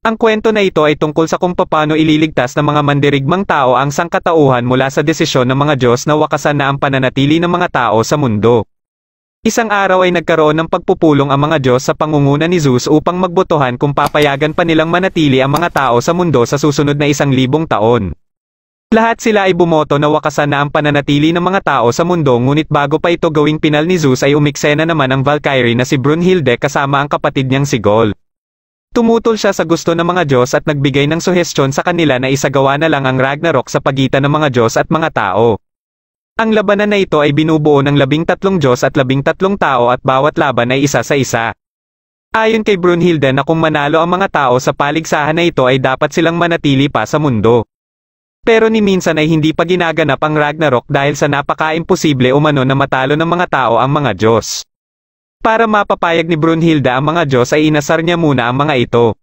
Ang kwento na ito ay tungkol sa kung paano ililigtas ng mga mandirigmang tao ang sangkatauhan mula sa desisyon ng mga Diyos na wakasan na ang pananatili ng mga tao sa mundo. Isang araw ay nagkaroon ng pagpupulong ang mga Diyos sa pangunguna ni Zeus upang magbotohan kung papayagan pa nilang manatili ang mga tao sa mundo sa susunod na 1,000 taon. Lahat sila ay bumoto na wakasan na ang pananatili ng mga tao sa mundo, ngunit bago pa ito gawing pinal ni Zeus ay umiksena naman ang Valkyrie na si Brunhilde kasama ang kapatid niyang si Gol. Tumutol siya sa gusto ng mga Diyos at nagbigay ng suhestyon sa kanila na isagawa na lang ang Ragnarok sa pagitan ng mga Diyos at mga tao. Ang labanan na ito ay binubuo ng 13 Diyos at 13 tao at bawat laban ay isa sa isa. Ayon kay Brunhilde na kung manalo ang mga tao sa paligsahan na ito ay dapat silang manatili pa sa mundo. Pero ni minsan ay hindi pa ginaganap ang Ragnarok dahil sa napaka-imposible umano na matalo ng mga tao ang mga Diyos. Para mapapayag ni Brunhilde ang mga Diyos ay inasar niya muna ang mga ito.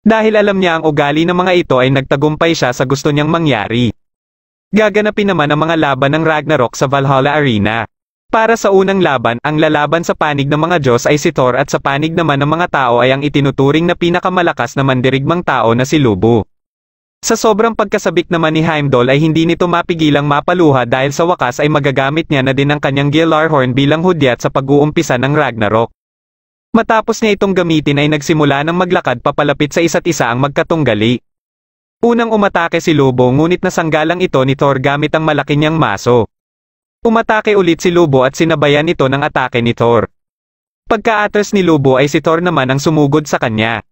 Dahil alam niya ang ugali ng mga ito ay nagtagumpay siya sa gusto niyang mangyari. Gaganapin naman ang mga laban ng Ragnarok sa Valhalla Arena. Para sa unang laban, ang lalaban sa panig ng mga Diyos ay si Thor at sa panig naman ng mga tao ay ang itinuturing na pinakamalakas na mandirigmang tao na si Lobo. Sa sobrang pagkasabik naman ni Heimdall ay hindi nito mapigilang mapaluha dahil sa wakas ay magagamit niya na din ang kanyang Gjallarhorn bilang hudyat sa pag-uumpisa ng Ragnarok. Matapos niya itong gamitin ay nagsimula ng maglakad papalapit sa isa't isa ang magkatunggali. Unang umatake si Lobo ngunit nasanggalang ito ni Thor gamit ang malaki niyang maso. Umatake ulit si Lobo at sinabayan ito ng atake ni Thor. Pagka-atras ni Lobo ay si Thor naman ang sumugod sa kanya.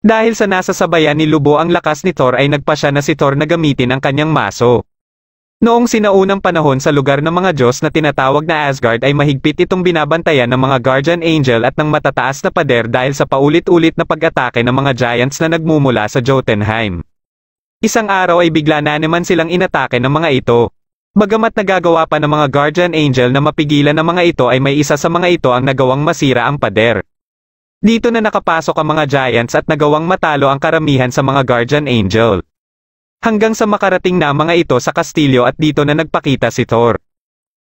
Dahil sa nasasabayan ni Lobo ang lakas ni Thor ay nagpasya na si Thor na gamitin ang kanyang maso. Noong sinaunang panahon sa lugar ng mga Diyos na tinatawag na Asgard ay mahigpit itong binabantayan ng mga guardian angel at ng matataas na pader dahil sa paulit-ulit na pag-atake ng mga giants na nagmumula sa Jotunheim. Isang araw ay bigla na naman silang inatake ng mga ito. Bagamat nagagawa pa ng mga guardian angel na mapigilan ang mga ito ay may isa sa mga ito ang nagawang masira ang pader. Dito na nakapasok ang mga giants at nagawang matalo ang karamihan sa mga guardian angel. Hanggang sa makarating na mga ito sa kastilyo at dito na nagpakita si Thor.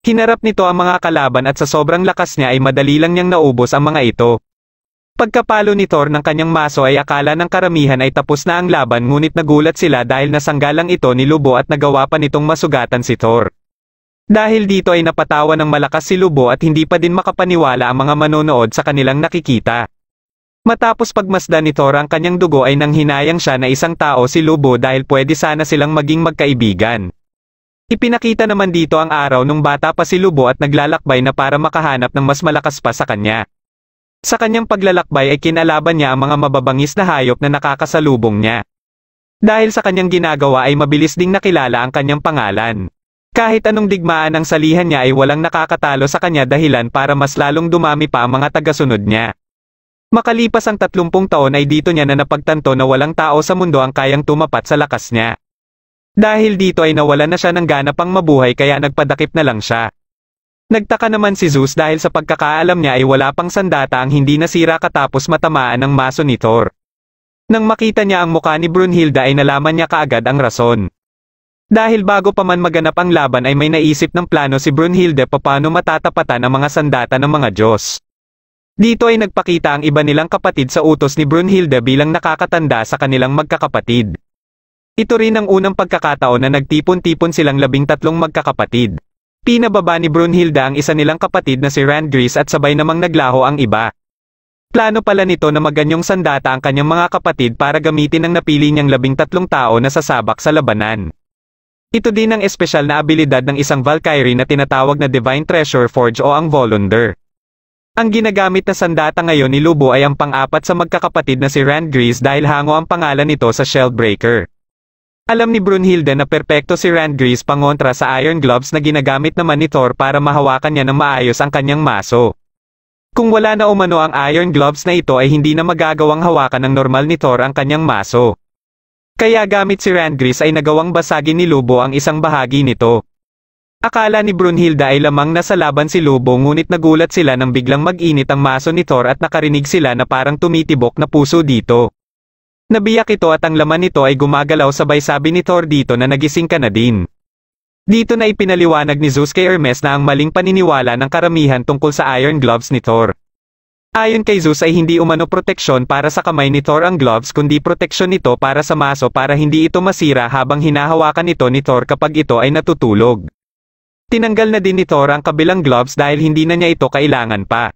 Hinarap nito ang mga kalaban at sa sobrang lakas niya ay madali lang niyang naubos ang mga ito. Pagkapalo ni Thor ng kanyang maso ay akala ng karamihan ay tapos na ang laban ngunit nagulat sila dahil nasanggalang ito ni Lobo at nagawa pa nitong masugatan si Thor. Dahil dito ay napatawa ng malakas si Lobo at hindi pa din makapaniwala ang mga manonood sa kanilang nakikita. Matapos pagmasdan ni Thor ang kanyang dugo ay nanghinayang siya na isang tao si Lobo dahil pwede sana silang maging magkaibigan. Ipinakita naman dito ang araw nung bata pa si Lobo at naglalakbay na para makahanap ng mas malakas pa sa kanya. Sa kanyang paglalakbay ay kinalaban niya ang mga mababangis na hayop na nakakasalubong niya. Dahil sa kanyang ginagawa ay mabilis ding nakilala ang kanyang pangalan. Kahit anong digmaan ang salihan niya ay walang nakakatalo sa kanya dahilan para mas lalong dumami pa ang mga tagasunod niya. Makalipas ang 30 taon ay dito niya na napagtanto na walang tao sa mundo ang kayang tumapat sa lakas niya. Dahil dito ay nawalan na siya ng gana pang mabuhay kaya nagpadakip na lang siya. Nagtaka naman si Zeus dahil sa pagkakaalam niya ay wala pang sandata ang hindi nasira katapos matamaan ng maso ni Thor. Nang makita niya ang mukha ni Brunhilde ay nalaman niya kaagad ang rason. Dahil bago pa man maganap ang laban ay may naisip ng plano si Brunhilde paano matatapatan ang mga sandata ng mga Diyos. Dito ay nagpakita ang iba nilang kapatid sa utos ni Brunhilde bilang nakakatanda sa kanilang magkakapatid. Ito rin ang unang pagkakataon na nagtipon-tipon silang 13 magkakapatid. Pinababa ni Brunhilde ang isa nilang kapatid na si Randgris at sabay namang naglaho ang iba. Plano pala nito na maganyong sandata ang kanyang mga kapatid para gamitin ang napili niyang 13 tao na sasabak sa labanan. Ito din ang espesyal na abilidad ng isang Valkyrie na tinatawag na Divine Treasure Forge o ang Volunder. Ang ginagamit na sandata ngayon ni Lobo ay ang pang-apat sa magkakapatid na si Randgris dahil hango ang pangalan nito sa Shellbreaker. Alam ni Brunhilde na perpekto si Randgris pangontra sa Iron Gloves na ginagamit naman ni Thor para mahawakan niya ng maayos ang kanyang maso. Kung wala na umano ang Iron Gloves na ito ay hindi na magagawang hawakan ng normal ni Thor ang kanyang maso. Kaya gamit si Randgris ay nagawang basagin ni Lobo ang isang bahagi nito. Akala ni Brunhilde ay lamang nasa laban si Lobo ngunit nagulat sila nang biglang mag-init ang maso ni Thor at nakarinig sila na parang tumitibok na puso dito. Nabiyak ito at ang laman nito ay gumagalaw sabay sabi ni Thor dito na nagising ka na din. Dito na ipinaliwanag ni Zeus kay Hermes na ang maling paniniwala ng karamihan tungkol sa Iron Gloves ni Thor. Ayon kay Zeus ay hindi umano proteksyon para sa kamay ni Thor ang gloves kundi proteksyon nito para sa maso para hindi ito masira habang hinahawakan ito ni Thor kapag ito ay natutulog. Tinanggal na din ni Thor ang kabilang gloves dahil hindi na niya ito kailangan pa.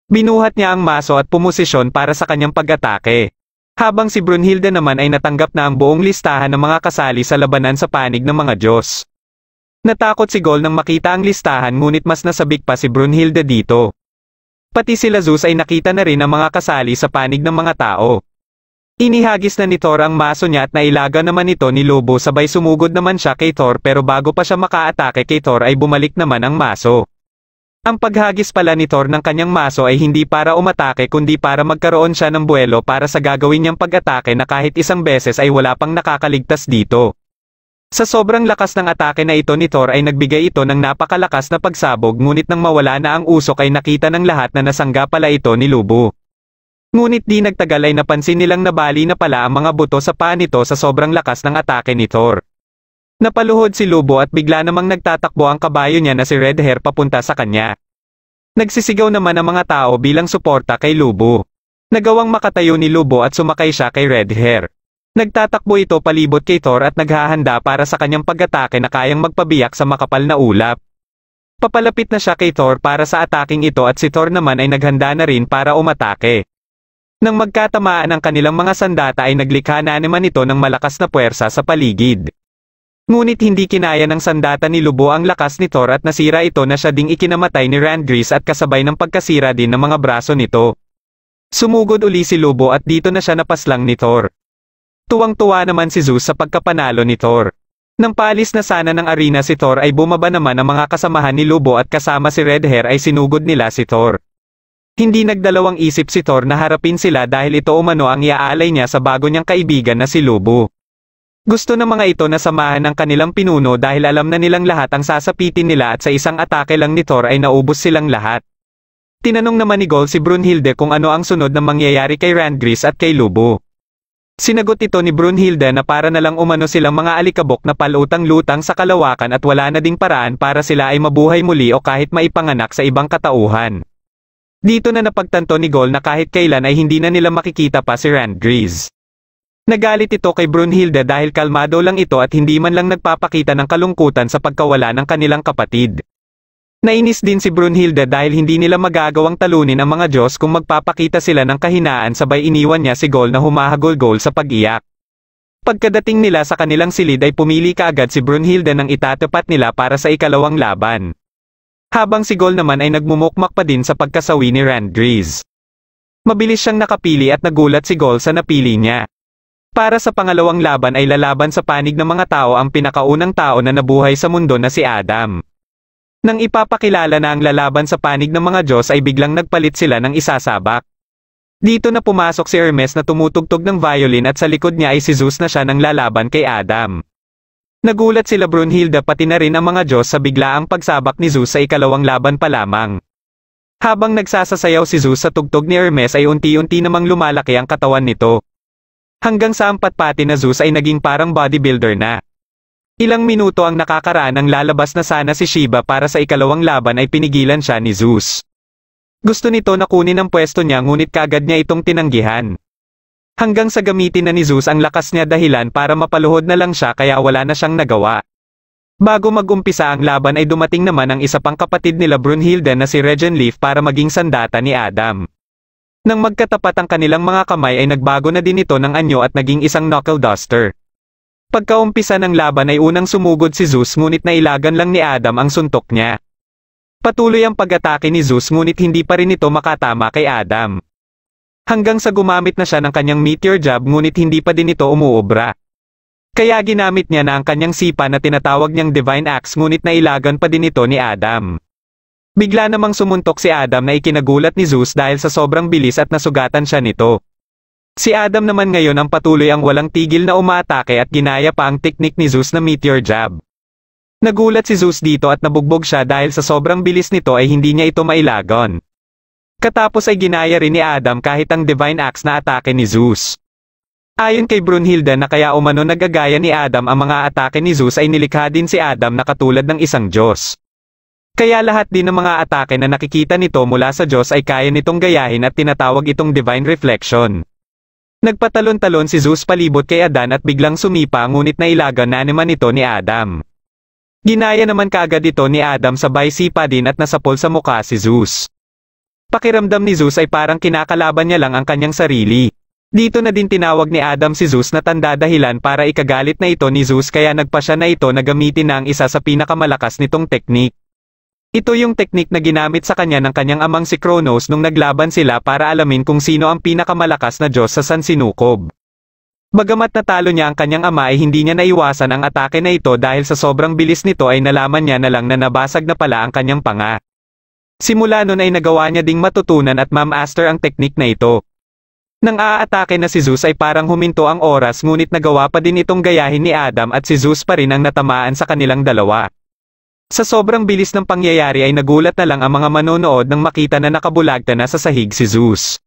Binuhat niya ang maso at pumosisyon para sa kanyang pag-atake. Habang si Brunhilde naman ay natanggap na ang buong listahan ng mga kasali sa labanan sa panig ng mga Diyos. Natakot si Gol nang makita ang listahan ngunit mas nasabik pa si Brunhilde dito. Pati sila Zeus ay nakita na rin ang mga kasali sa panig ng mga tao. Inihagis na ni Thor ang maso niya at nailaga naman ito ni Lobo sabay sumugod naman siya kay Thor pero bago pa siya makaatake kay Thor ay bumalik naman ang maso. Ang paghagis pala ni Thor ng kanyang maso ay hindi para umatake kundi para magkaroon siya ng buwelo para sa gagawin niyang pag-atake na kahit isang beses ay wala pang nakakaligtas dito. Sa sobrang lakas ng atake na ito ni Thor ay nagbigay ito ng napakalakas na pagsabog ngunit nang mawala na ang usok ay nakita ng lahat na nasangga pala ito ni Lobo. Ngunit di nagtagal ay napansin nilang nabali na pala ang mga buto sa paa nito sa sobrang lakas ng atake ni Thor. Napaluhod si Lobo at bigla namang nagtatakbo ang kabayo niya na si Red Hair papunta sa kanya. Nagsisigaw naman ang mga tao bilang suporta kay Lobo. Nagawang makatayo ni Lobo at sumakay siya kay Red Hair. Nagtatakbo ito palibot kay Thor at naghahanda para sa kanyang pag-atake na kayang magpabiyak sa makapal na ulap. Papalapit na siya kay Thor para sa ataking ito at si Thor naman ay naghanda na rin para umatake. Nang magkatamaan ang kanilang mga sandata ay naglikha na naman ito ng malakas na puwersa sa paligid. Ngunit hindi kinaya ng sandata ni Lobo ang lakas ni Thor at nasira ito na siya ding ikinamatay ni Randgris at kasabay ng pagkasira din ng mga braso nito. Sumugod uli si Lobo at dito na siya napaslang ni Thor. Tuwang-tuwa naman si Zeus sa pagkapanalo ni Thor. Nang paalis na sana ng arena si Thor ay bumaba naman ang mga kasamahan ni Lobo at kasama si Red Hair ay sinugod nila si Thor. Hindi nagdalawang isip si Thor na harapin sila dahil ito umano ang iaalay niya sa bago niyang kaibigan na si Lobo. Gusto ng mga ito na samahan ng kanilang pinuno dahil alam na nilang lahat ang sasapitin nila at sa isang atake lang ni Thor ay naubos silang lahat. Tinanong naman ni Gol si Brunhilde kung ano ang sunod na mangyayari kay Randgris at kay Lobo. Sinagot ito ni Brunhilde na para na lang umano silang mga alikabok na palutang-lutang sa kalawakan at wala na ding paraan para sila ay mabuhay muli o kahit maipanganak sa ibang katauhan. Dito na napagtanto ni Gol na kahit kailan ay hindi na nila makikita pa si Randgris. Nagalit ito kay Brunhilde dahil kalmado lang ito at hindi man lang nagpapakita ng kalungkutan sa pagkawala ng kanilang kapatid. Nainis din si Brunhilde dahil hindi nila magagawang talunin ang mga Diyos kung magpapakita sila ng kahinaan sabay iniwan niya si Gol na humahagol-gol sa pag-iyak. Pagkadating nila sa kanilang silid ay pumili kaagad si Brunhilde ng itatapat nila para sa ikalawang laban. Habang si Gol naman ay nagmumukmak pa din sa pagkasawi ni Randgris. Mabilis siyang nakapili at nagulat si Gol sa napili niya. Para sa pangalawang laban ay lalaban sa panig ng mga tao ang pinakaunang tao na nabuhay sa mundo na si Adam. Nang ipapakilala na ang lalaban sa panig ng mga Diyos ay biglang nagpalit sila ng isasabak. Dito na pumasok si Hermes na tumutugtog ng violin at sa likod niya ay si Zeus na siya ng lalaban kay Adam. Nagulat sila Brunhilde pati na rin ang mga Diyos sa biglaang pagsabak ni Zeus sa ikalawang laban pa lamang. Habang nagsasasayaw si Zeus sa tugtog ni Hermes ay unti-unti namang lumalaki ang katawan nito. Hanggang sa ang patpati na Zeus ay naging parang bodybuilder na. Ilang minuto ang nakakaraan ang lalabas na sana si Shiva para sa ikalawang laban ay pinigilan siya ni Zeus. Gusto nito na kunin ang pwesto niya ngunit kaagad niya itong tinanggihan. Hanggang sa gamitin na ni Zeus ang lakas niya dahilan para mapaluhod na lang siya kaya wala na siyang nagawa. Bago mag-umpisa ang laban ay dumating naman ang isa pang kapatid nila Brunhilde na si Regenleaf para maging sandata ni Adam. Nang magkatapat ang kanilang mga kamay ay nagbago na din ito ng anyo at naging isang knuckle duster. Pagkaumpisa ng laban ay unang sumugod si Zeus ngunit nailagan lang ni Adam ang suntok niya. Patuloy ang pag-atake ni Zeus ngunit hindi pa rin ito makatama kay Adam. Hanggang sa gumamit na siya ng kanyang meteor jab ngunit hindi pa din ito umuobra. Kaya ginamit niya na ang kanyang sipa na tinatawag niyang Divine Axe ngunit nailagan pa din ito ni Adam. Bigla namang sumuntok si Adam na ikinagulat ni Zeus dahil sa sobrang bilis at nasugatan siya nito. Si Adam naman ngayon ang patuloy ang walang tigil na umaatake at ginaya pa ang teknik ni Zeus na meteor jab. Nagulat si Zeus dito at nabugbog siya dahil sa sobrang bilis nito ay hindi niya ito mailagon. Katapos ay ginaya rin ni Adam kahit ang Divine Axe na atake ni Zeus. Ayon kay Brunhilde na kaya umano nagagaya ni Adam ang mga atake ni Zeus ay nilikha din si Adam na katulad ng isang Diyos. Kaya lahat din ng mga atake na nakikita nito mula sa Diyos ay kaya nitong gayahin at tinatawag itong divine reflection. Nagpatalon-talon si Zeus palibot kay Adan at biglang sumipa ngunit nailagan na naman ito ni Adam. Ginaya naman kaagad ito ni Adam sabay sipa din at nasapol sa mukha si Zeus. Pakiramdam ni Zeus ay parang kinakalaban niya lang ang kanyang sarili. Dito na din tinawag ni Adam si Zeus na tanda dahilan para ikagalit na ito ni Zeus kaya nagpasya na ito na gamitin na ang isa sa pinakamalakas nitong teknik. Ito yung teknik na ginamit sa kanya ng kanyang amang si Kronos nung naglaban sila para alamin kung sino ang pinakamalakas na Diyos sa sansinukob. Bagamat natalo niya ang kanyang ama ay hindi niya naiwasan ang atake na ito dahil sa sobrang bilis nito ay nalaman niya na lang na nabasag na pala ang kanyang panga. Simula nun ay nagawa niya ding matutunan at ma-master ang teknik na ito. Nang aatake na si Zeus ay parang huminto ang oras ngunit nagawa pa din itong gayahin ni Adam at si Zeus pa rin ang natamaan sa kanilang dalawa. Sa sobrang bilis ng pangyayari ay nagulat na lang ang mga manonood nang makita na nakabulagta na sa sahig si Zeus.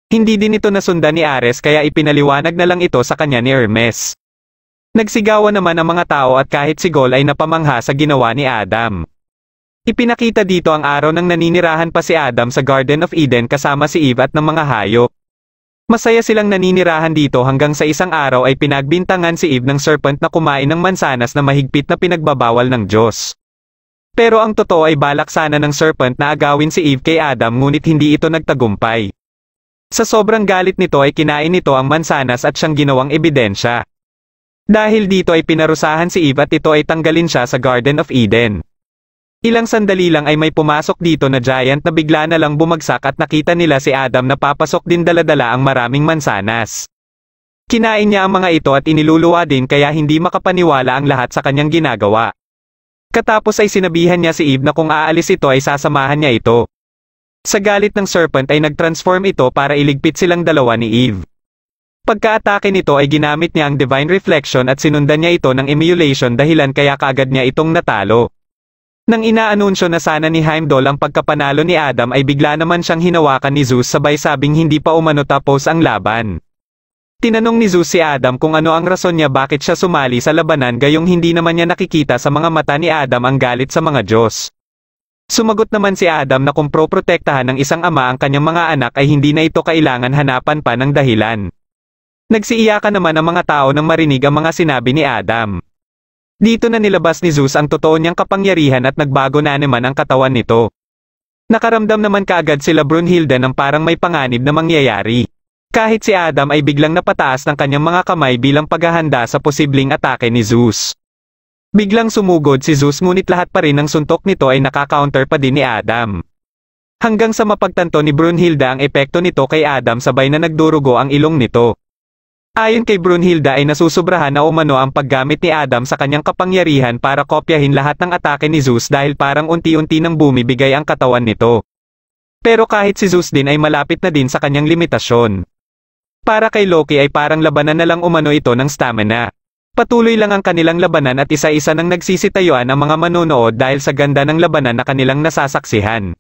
Hindi din ito nasundan ni Ares kaya ipinaliwanag na lang ito sa kanya ni Hermes. Nagsigawan naman ang mga tao at kahit si Gol ay napamangha sa ginawa ni Adam. Ipinakita dito ang araw nang naninirahan pa si Adam sa Garden of Eden kasama si Eve at ng mga hayop. Masaya silang naninirahan dito hanggang sa isang araw ay pinagbintangan si Eve ng serpent na kumain ng mansanas na mahigpit na pinagbabawal ng Diyos. Pero ang totoo ay balak sana ng serpent na agawin si Eve kay Adam ngunit hindi ito nagtagumpay. Sa sobrang galit nito ay kinain nito ang mansanas at siyang ginawang ebidensya. Dahil dito ay pinarusahan si Eve at ito ay tanggalin siya sa Garden of Eden. Ilang sandali lang ay may pumasok dito na giant na bigla na lang bumagsak at nakita nila si Adam na papasok din dala-dala ang maraming mansanas. Kinain niya ang mga ito at iniluluwa din kaya hindi makapaniwala ang lahat sa kanyang ginagawa. Katapos ay sinabihan niya si Eve na kung aalis ito ay sasamahan niya ito. Sa galit ng serpent ay nag-transform ito para iligpit silang dalawa ni Eve. Pagka-atake nito ay ginamit niya ang divine reflection at sinundan niya ito ng emulation dahilan kaya kaagad niya itong natalo. Nang inaanunsyo na sana ni Heimdall ang pagkapanalo ni Adam ay bigla naman siyang hinawakan ni Zeus sabay sabing hindi pa umano tapos ang laban. Tinanong ni Zeus si Adam kung ano ang rason niya bakit siya sumali sa labanan gayong hindi naman niya nakikita sa mga mata ni Adam ang galit sa mga Diyos. Sumagot naman si Adam na kung proprotektahan ng isang ama ang kanyang mga anak ay hindi na ito kailangan hanapan pa ng dahilan. Nagsiiyakan naman ang mga tao nang marinig ang mga sinabi ni Adam. Dito na nilabas ni Zeus ang totoo niyang kapangyarihan at nagbago na naman ang katawan nito. Nakaramdam naman kaagad sila Brunhilde ng parang may panganib na mangyayari. Kahit si Adam ay biglang napataas ng kanyang mga kamay bilang paghahanda sa posibleng atake ni Zeus. Biglang sumugod si Zeus ngunit lahat pa rin ng suntok nito ay nakaka-counter pa din ni Adam. Hanggang sa mapagtanto ni Brunhilde ang epekto nito kay Adam sabay na nagdurugo ang ilong nito. Ayon kay Brunhilde ay nasusobrahan na umano ang paggamit ni Adam sa kanyang kapangyarihan para kopyahin lahat ng atake ni Zeus dahil parang unti-unti nang bumibigay ang katawan nito. Pero kahit si Zeus din ay malapit na din sa kanyang limitasyon. Para kay Loki ay parang labanan na lang umano ito ng stamina. Patuloy lang ang kanilang labanan at isa-isa nang nagsisitayuan ang mga manonood dahil sa ganda ng labanan na kanilang nasasaksihan.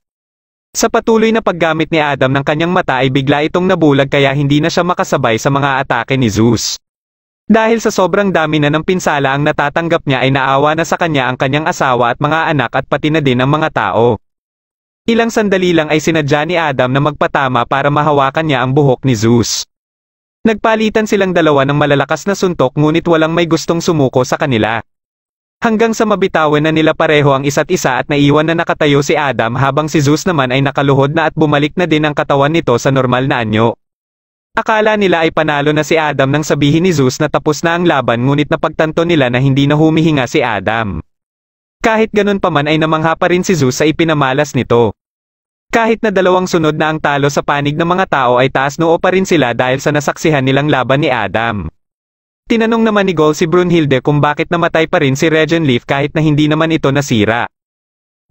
Sa patuloy na paggamit ni Adam ng kanyang mata ay bigla itong nabulag kaya hindi na siya makasabay sa mga atake ni Zeus. Dahil sa sobrang dami na ng pinsala ang natatanggap niya ay naawa na sa kanya ang kanyang asawa at mga anak at pati na din ang mga tao. Ilang sandali lang ay sinadya ni Adam na magpatama para mahawakan niya ang buhok ni Zeus. Nagpalitan silang dalawa ng malalakas na suntok ngunit walang may gustong sumuko sa kanila. Hanggang sa mabitawan na nila pareho ang isa't isa at naiwan na nakatayo si Adam habang si Zeus naman ay nakaluhod na at bumalik na din ang katawan nito sa normal na anyo. Akala nila ay panalo na si Adam nang sabihin ni Zeus na tapos na ang laban ngunit napagtanto nila na hindi na humihinga si Adam. Kahit ganun pa man ay namangha pa rin si Zeus sa ipinamalas nito. Kahit na dalawang sunod na ang talo sa panig ng mga tao ay taas noo pa rin sila dahil sa nasaksihan nilang laban ni Adam. Tinanong naman ni Gol si Brunhilde kung bakit namatay pa rin si Regenleaf kahit na hindi naman ito nasira.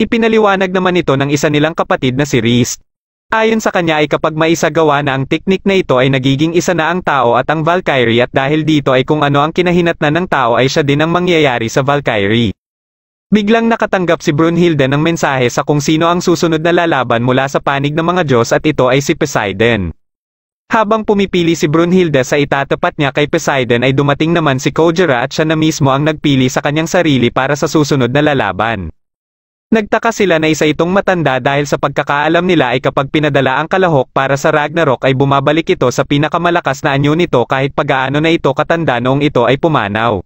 Ipinaliwanag naman ito ng isa nilang kapatid na si Rhys. Ayon sa kanya ay kapag maisagawa na ang teknik na ito ay nagiging isa na ang tao at ang Valkyrie at dahil dito ay kung ano ang kinahinatnan ng tao ay siya din ang mangyayari sa Valkyrie. Biglang nakatanggap si Brunhilde ng mensahe sa kung sino ang susunod na lalaban mula sa panig ng mga Diyos at ito ay si Poseidon. Habang pumipili si Brunhilde sa itatapat niya kay Poseidon ay dumating naman si Kogera at siya na mismo ang nagpili sa kanyang sarili para sa susunod na lalaban. Nagtaka sila na isa itong matanda dahil sa pagkakaalam nila ay kapag pinadala ang kalahok para sa Ragnarok ay bumabalik ito sa pinakamalakas na anyo nito kahit pagaano na ito katanda noong ito ay pumanaw.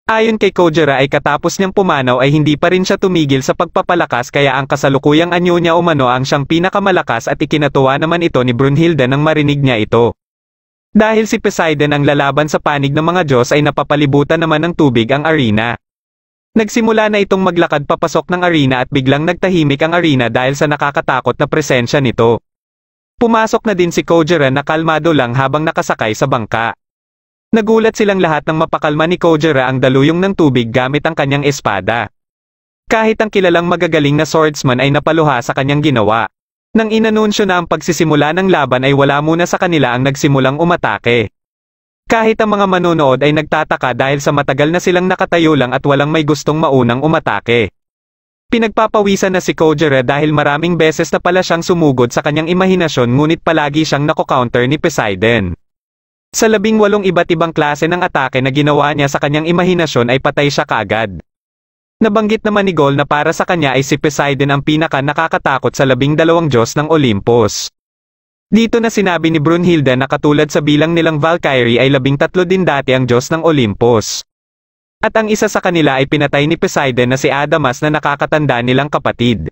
Ayon kay Kojira ay katapos niyang pumanaw ay hindi pa rin siya tumigil sa pagpapalakas kaya ang kasalukuyang anyo niya umano ang siyang pinakamalakas at ikinatuwa naman ito ni Brunhilde nang marinig niya ito. Dahil si Poseidon ang lalaban sa panig ng mga Diyos ay napapalibutan naman ng tubig ang arena. Nagsimula na itong maglakad papasok ng arena at biglang nagtahimik ang arena dahil sa nakakatakot na presensya nito. Pumasok na din si Kojira na kalmado lang habang nakasakay sa bangka. Nagulat silang lahat nang mapakalma ni Kojira ang daluyong ng tubig gamit ang kanyang espada. Kahit ang kilalang magagaling na swordsman ay napaluha sa kanyang ginawa. Nang inanunsyo na ang pagsisimula ng laban ay wala muna sa kanila ang nagsimulang umatake. Kahit ang mga manonood ay nagtataka dahil sa matagal na silang nakatayo lang at walang may gustong maunang umatake. Pinagpapawisan na si Kojira dahil maraming beses na pala siyang sumugod sa kanyang imahinasyon ngunit palagi siyang nako-counter ni Poseidon. Sa 18 iba't ibang klase ng atake na ginawa niya sa kanyang imahinasyon ay patay siya kaagad. Nabanggit naman ni Gol na para sa kanya ay si Poseidon ang pinaka nakakatakot sa 12 Diyos ng Olympus. Dito na sinabi ni Brunhilde na katulad sa bilang nilang Valkyrie ay 13 din dati ang Diyos ng Olympus. At ang isa sa kanila ay pinatay ni Poseidon na si Adamas na nakakatanda nilang kapatid.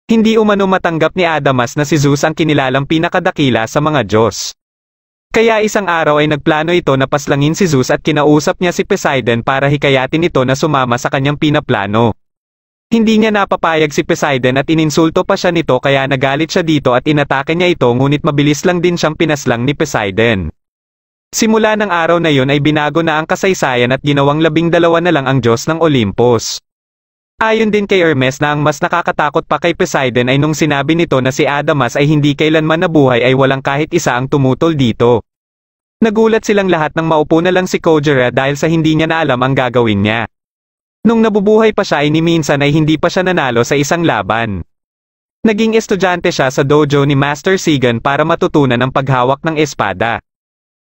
Hindi umano matanggap ni Adamas na si Zeus ang kinilalang pinakadakila sa mga Diyos. Kaya isang araw ay nagplano ito na paslangin si Zeus at kinausap niya si Poseidon para hikayatin ito na sumama sa kanyang pinaplano. Hindi niya napapayag si Poseidon at ininsulto pa siya nito kaya nagalit siya dito at inatake niya ito ngunit mabilis lang din siyang pinaslang ni Poseidon. Simula ng araw na yon ay binago na ang kasaysayan at ginawang 12 na lang ang Diyos ng Olympus. Ayon din kay Hermes na ang mas nakakatakot pa kay Poseidon ay nung sinabi nito na si Adamas ay hindi kailanman nabuhay ay walang kahit isa ang tumutol dito. Nagulat silang lahat nang maupo na lang si Kojira dahil sa hindi niya na alam ang gagawin niya. Nung nabubuhay pa siya ay ni minsan ay hindi pa siya nanalo sa isang laban. Naging estudyante siya sa dojo ni Master Sigan para matutunan ang paghawak ng espada.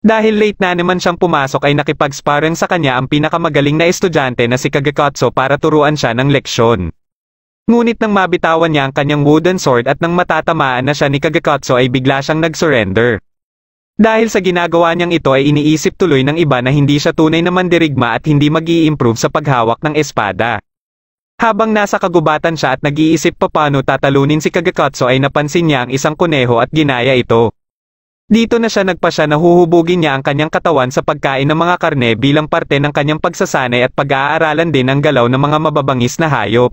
Dahil late na naman siyang pumasok ay nakipag-sparring sa kanya ang pinakamagaling na estudyante na si Kagekatsu para turuan siya ng leksyon. Ngunit nang mabitawan niya ang kanyang wooden sword at nang matatamaan na siya ni Kagekatsu ay bigla siyang nag-surrender. Dahil sa ginagawa niyang ito ay iniisip tuloy ng iba na hindi siya tunay na mandirigma at hindi mag-i-improve sa paghawak ng espada. Habang nasa kagubatan siya at nag-iisip paano tatalunin si Kagekatsu ay napansin niya ang isang kuneho at ginaya ito. Dito na siya nagpasya na huhubugin niya ang kanyang katawan sa pagkain ng mga karne bilang parte ng kanyang pagsasanay at pag-aaralan din ang galaw ng mga mababangis na hayop.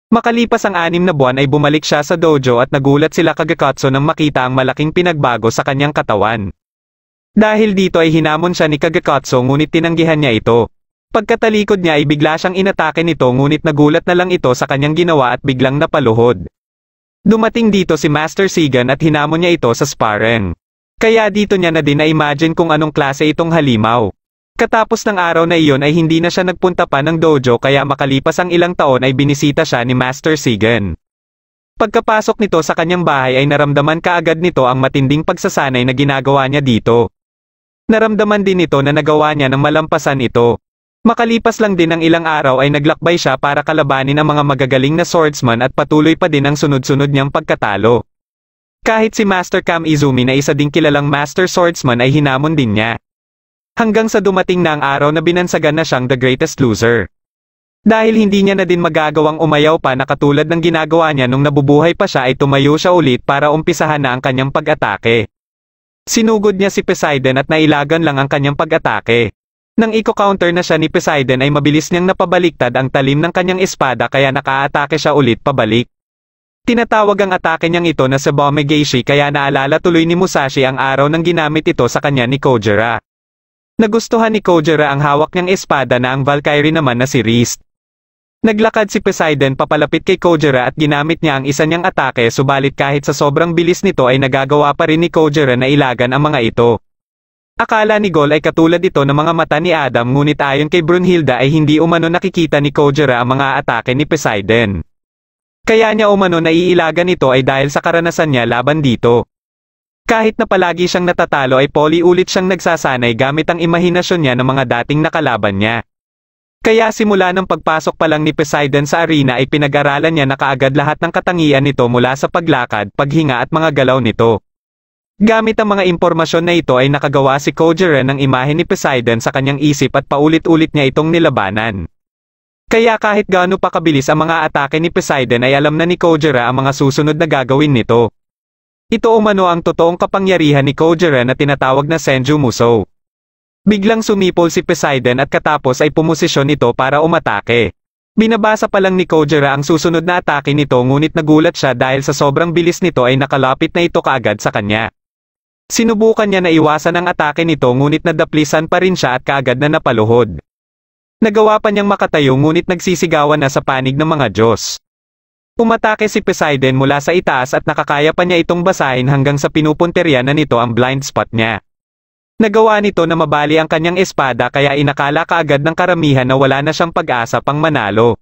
Makalipas ang 6 na buwan ay bumalik siya sa dojo at nagulat sila Kagekatsu nang makita ang malaking pinagbago sa kanyang katawan. Dahil dito ay hinamon siya ni Kagekatsu ngunit tinanggihan niya ito. Pagkatalikod niya ay bigla siyang inatake nito ngunit nagulat na lang ito sa kanyang ginawa at biglang napaluhod. Dumating dito si Master Sigan at hinamon niya ito sa sparring. Kaya dito niya na din na-imagine kung anong klase itong halimaw. Katapos ng araw na iyon ay hindi na siya nagpunta pa ng dojo kaya makalipas ang ilang taon ay binisita siya ni Master Sigan. Pagkapasok nito sa kanyang bahay ay naramdaman kaagad nito ang matinding pagsasanay na ginagawa niya dito. Naramdaman din nito na nagawa niya ng malampasan ito. Makalipas lang din ang ilang araw ay naglakbay siya para kalabanin ang mga magagaling na swordsman at patuloy pa din ang sunod-sunod niyang pagkatalo. Kahit si Master Kamizumi na isa ding kilalang Master Swordsman ay hinamon din niya. Hanggang sa dumating na ang araw na binansagan na siyang the greatest loser. Dahil hindi niya na din magagawang umayaw pa na katulad ng ginagawa niya nung nabubuhay pa siya ay tumayo siya ulit para umpisahan na ang kanyang pag-atake. Sinugod niya si Poseidon at nailagan lang ang kanyang pag-atake. Nang i-counter na siya ni Poseidon ay mabilis niyang napabaliktad ang talim ng kanyang espada kaya naka-atake siya ulit pabalik. Tinatawag ang atake niyang ito na Sabomegeshi kaya naalala tuloy ni Musashi ang araw nang ginamit ito sa kanya ni Kojira. Nagustuhan ni Kojira ang hawak niyang espada na ang Valkyrie naman na si Rist. Naglakad si Poseidon papalapit kay Kojira at ginamit niya ang isa niyang atake subalit kahit sa sobrang bilis nito ay nagagawa pa rin ni Kojira na ilagan ang mga ito. Akala ni Gol ay katulad ito ng mga mata ni Adam ngunit ayon kay Brunhilde ay hindi umano nakikita ni Kojira ang mga atake ni Poseidon. Kaya niya umano naiilagan ito ay dahil sa karanasan niya laban dito. Kahit na palagi siyang natatalo ay paulit-ulit siyang nagsasanay gamit ang imahinasyon niya ng mga dating nakalaban niya. Kaya simula ng pagpasok pa lang ni Poseidon sa arena ay pinag-aralan niya na kaagad lahat ng katangian nito mula sa paglakad, paghinga at mga galaw nito. Gamit ang mga impormasyon na ito ay nakagawa si Kojira ng imahe ni Poseidon sa kanyang isip at paulit-ulit niya itong nilabanan. Kaya kahit gaano pa kabilis ang mga atake ni Poseidon ay alam na ni Kojira ang mga susunod na gagawin nito. Ito umano ang totoong kapangyarihan ni Kojira na tinatawag na Senju Musou. Biglang sumipol si Poseidon at katapos ay pumosisyon ito para umatake. Binabasa pa lang ni Kojira ang susunod na atake nito ngunit nagulat siya dahil sa sobrang bilis nito ay nakalapit na ito kaagad sa kanya. Sinubukan niya na iwasan ang atake nito ngunit nadaplisan pa rin siya at kaagad na napaluhod. Nagawa pa niyang makatayo ngunit nagsisigawan na sa panig ng mga Diyos. Umatake si Poseidon mula sa itaas at nakakaya pa niya itong basahin hanggang sa pinupunterya na nito ang blind spot niya. Nagawa nito na mabali ang kanyang espada kaya inakala kaagad ng karamihan na wala na siyang pag-asa pang manalo.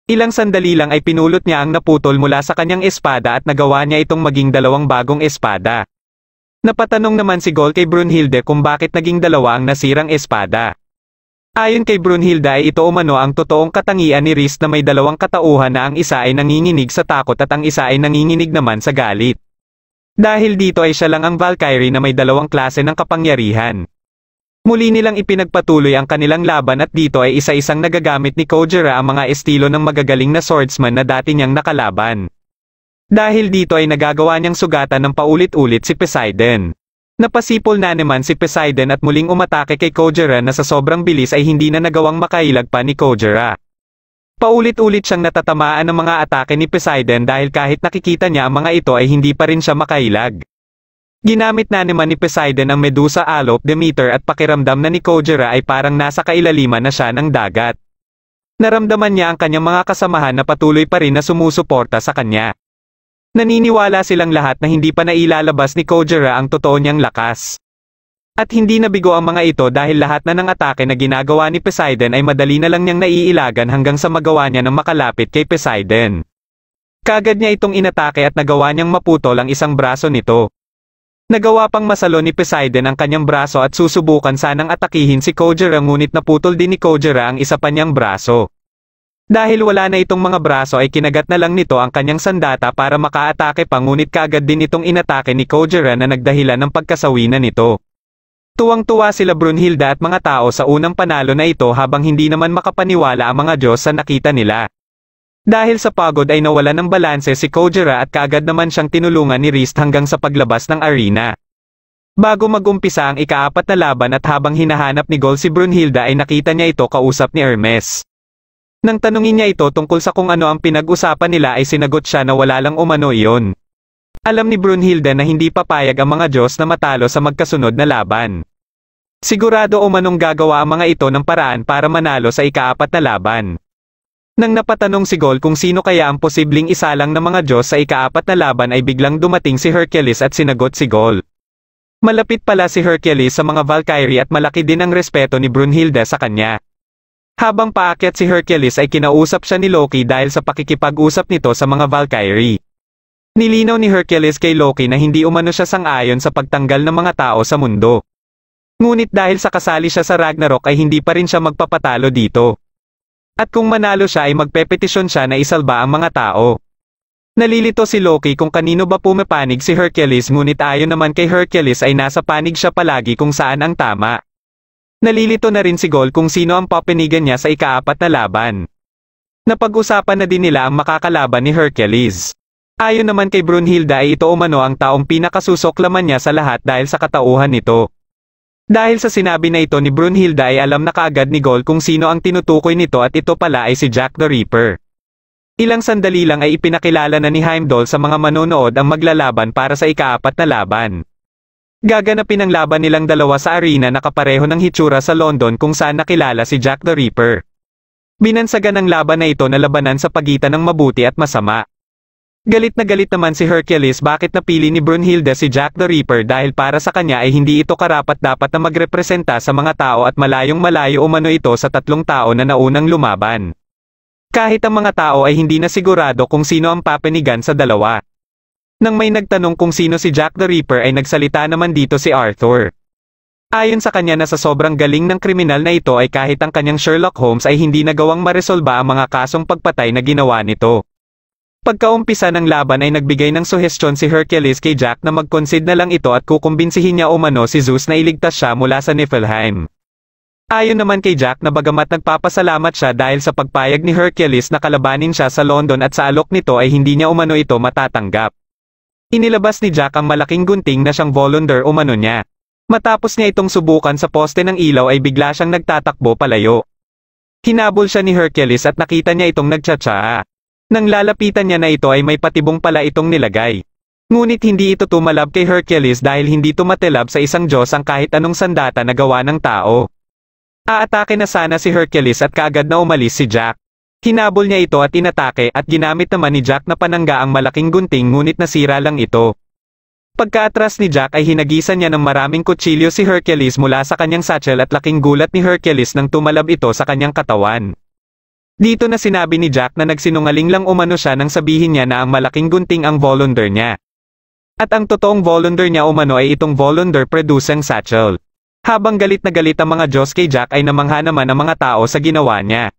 Ilang sandali lang ay pinulot niya ang naputol mula sa kanyang espada at nagawa niya itong maging dalawang bagong espada. Napatanong naman si Gol kay Brunhilde kung bakit naging dalawa ang nasirang espada. Ayon kay Brunhilde ay ito umano ang totoong katangian ni Riz na may dalawang katauhan na ang isa ay nanginginig sa takot at ang isa ay nanginginig naman sa galit. Dahil dito ay siya lang ang Valkyrie na may dalawang klase ng kapangyarihan. Muli nilang ipinagpatuloy ang kanilang laban at dito ay isa-isang nagagamit ni Kojira ang mga estilo ng magagaling na swordsman na dati niyang nakalaban. Dahil dito ay nagagawa niyang sugatan ng paulit-ulit si Poseidon. Napasipol na naman si Poseidon at muling umatake kay Kojira na sa sobrang bilis ay hindi na nagawang makailag pa ni Kojira. Paulit-ulit siyang natatamaan ng mga atake ni Poseidon dahil kahit nakikita niya ang mga ito ay hindi pa rin siya makailag. Ginamit na naman ni Poseidon ang Medusa Alop Demeter at pakiramdam na ni Kojira ay parang nasa kailaliman na siya ng dagat. Naramdaman niya ang kanyang mga kasamahan na patuloy pa rin na sumusuporta sa kanya. Naniniwala silang lahat na hindi pa nailalabas ni Kojira ang totoo niyang lakas. At hindi nabigo ang mga ito dahil lahat na ng atake na ginagawa ni Poseidon ay madali na lang niyang naiilagan hanggang sa magawa niya ng makalapit kay Poseidon. Kaagad niya itong inatake at nagawa niyang maputol ang isang braso nito. Nagawa pang masalo ni Poseidon ang kanyang braso at susubukan sanang atakihin si Kojira ngunit naputol din ni Kojira ang isa pa niyang braso. Dahil wala na itong mga braso ay kinagat na lang nito ang kanyang sandata para makaatake pa ngunit kaagad din itong inatake ni Kojira na nagdahilan ng pagkasawi na nito. Tuwang-tuwa sila Brunhilde at mga tao sa unang panalo na ito habang hindi naman makapaniwala ang mga Diyos sa nakita nila. Dahil sa pagod ay nawala ng balanse si Kojira at kaagad naman siyang tinulungan ni Riz hanggang sa paglabas ng arena. Bago mag-umpisa ang ikaapat na laban at habang hinahanap ni Gol si Brunhilde ay nakita niya ito kausap ni Hermes. Nang tanungin niya ito tungkol sa kung ano ang pinag-usapan nila ay sinagot siya na wala lang umano iyon. Alam ni Brunhilde na hindi papayag ang mga Diyos na matalo sa magkasunod na laban. Sigurado umanong gagawa ang mga ito ng paraan para manalo sa ikaapat na laban. Nang napatanong si Gol kung sino kaya ang posibleng isalang ng mga Diyos sa ikaapat na laban ay biglang dumating si Hercules at sinagot si Gol. Malapit pala si Hercules sa mga Valkyrie at malaki din ang respeto ni Brunhilde sa kanya. Habang paakyat si Hercules ay kinausap siya ni Loki dahil sa pakikipag-usap nito sa mga Valkyrie. Nilinaw ni Hercules kay Loki na hindi umano siya sang-ayon sa pagtanggal ng mga tao sa mundo. Ngunit dahil sa kasali siya sa Ragnarok ay hindi pa rin siya magpapatalo dito. At kung manalo siya ay magpepetisyon siya na isalba ang mga tao. Nalilito si Loki kung kanino ba pumapanig si Hercules ngunit ayon naman kay Hercules ay nasa panig siya palagi kung saan ang tama. Nalilito na rin si Gol kung sino ang papanigan niya sa ikaapat na laban. Napag-usapan na din nila ang makakalaban ni Hercules. Ayon naman kay Brunhilde ay ito umano ang taong pinakasusoklaman niya sa lahat dahil sa katauhan nito. Dahil sa sinabi na ito ni Brunhilde ay alam na kaagad ni Gol kung sino ang tinutukoy nito at ito pala ay si Jack the Ripper. Ilang sandali lang ay ipinakilala na ni Heimdall sa mga manonood ang maglalaban para sa ikaapat na laban. Gaganapin ang laban nilang dalawa sa arena na kapareho ng hitsura sa London kung saan nakilala si Jack the Ripper. Binansagan ang laban na ito na labanan sa pagitan ng mabuti at masama. Galit na galit naman si Hercules bakit napili ni Brunhilde si Jack the Ripper dahil para sa kanya ay hindi ito karapat-dapat na magrepresenta sa mga tao at malayong-malayo umano ito sa tatlong tao na naunang lumaban. Kahit ang mga tao ay hindi na sigurado kung sino ang papanigan sa dalawa. Nang may nagtanong kung sino si Jack the Ripper ay nagsalita naman dito si Arthur. Ayon sa kanya na sa sobrang galing ng kriminal na ito ay kahit ang kanyang Sherlock Holmes ay hindi nagawang maresolba ang mga kasong pagpatay na ginawa nito. Pagkaumpisa ng laban ay nagbigay ng suhestyon si Hercules kay Jack na mag-concede na lang ito at kukumbinsihin niya umano si Zeus na iligtas siya mula sa Niflheim. Ayon naman kay Jack na bagamat nagpapasalamat siya dahil sa pagpayag ni Hercules na kalabanin siya sa London at sa alok nito ay hindi niya umano ito matatanggap. Inilabas ni Jack ang malaking gunting na siyang Volunder umano niya. Matapos niya itong subukan sa poste ng ilaw ay bigla siyang nagtatakbo palayo. Hinabol siya ni Hercules at nakita niya itong nagtsatsaa. Nang lalapitan niya na ito ay may patibong pala itong nilagay. Ngunit hindi ito tumalab kay Hercules dahil hindi tumatilab sa isang Diyos ang kahit anong sandata na gawa ng tao. Aatake na sana si Hercules at kaagad na umalis si Jack. Hinabol niya ito at inatake at ginamit naman ni Jack na panangga ang malaking gunting ngunit nasira lang ito. Pagkaatras ni Jack ay hinagisan niya ng maraming kutsilyo si Hercules mula sa kanyang satchel at laking gulat ni Hercules nang tumalab ito sa kanyang katawan. Dito na sinabi ni Jack na nagsinungaling lang umano siya nang sabihin niya na ang malaking gunting ang Volunder niya. At ang totoong Volunder niya umano ay itong Volunder producing satchel. Habang galit na galit ang mga Diyos kay Jack ay namangha naman ang mga tao sa ginawa niya.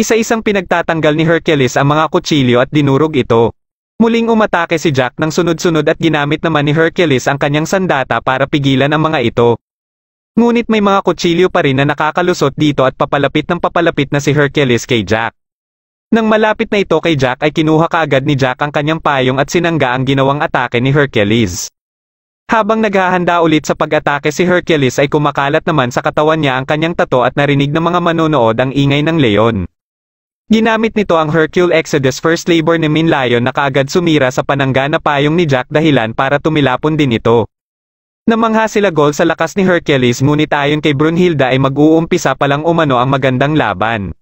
Isa-isang pinagtatanggal ni Hercules ang mga kutsilyo at dinurog ito. Muling umatake si Jack ng sunod-sunod at ginamit naman ni Hercules ang kanyang sandata para pigilan ang mga ito. Ngunit may mga kutsilyo pa rin na nakakalusot dito at papalapit ng papalapit na si Hercules kay Jack. Nang malapit na ito kay Jack ay kinuha kaagad ni Jack ang kanyang payong at sinangga ang ginawang atake ni Hercules. Habang naghahanda ulit sa pag-atake si Hercules ay kumakalat naman sa katawan niya ang kanyang tato at narinig ng mga manonood ang ingay ng leon. Ginamit nito ang Hercule Exodus First Labor ni Min Lion na kaagad sumira sa panangga na payong ni Jack dahilan para tumilapon din ito. Namangha sila gol sa lakas ni Hercules ngunit ayon kay Brunhilde ay mag-uumpisa pa lang umano ang magandang laban.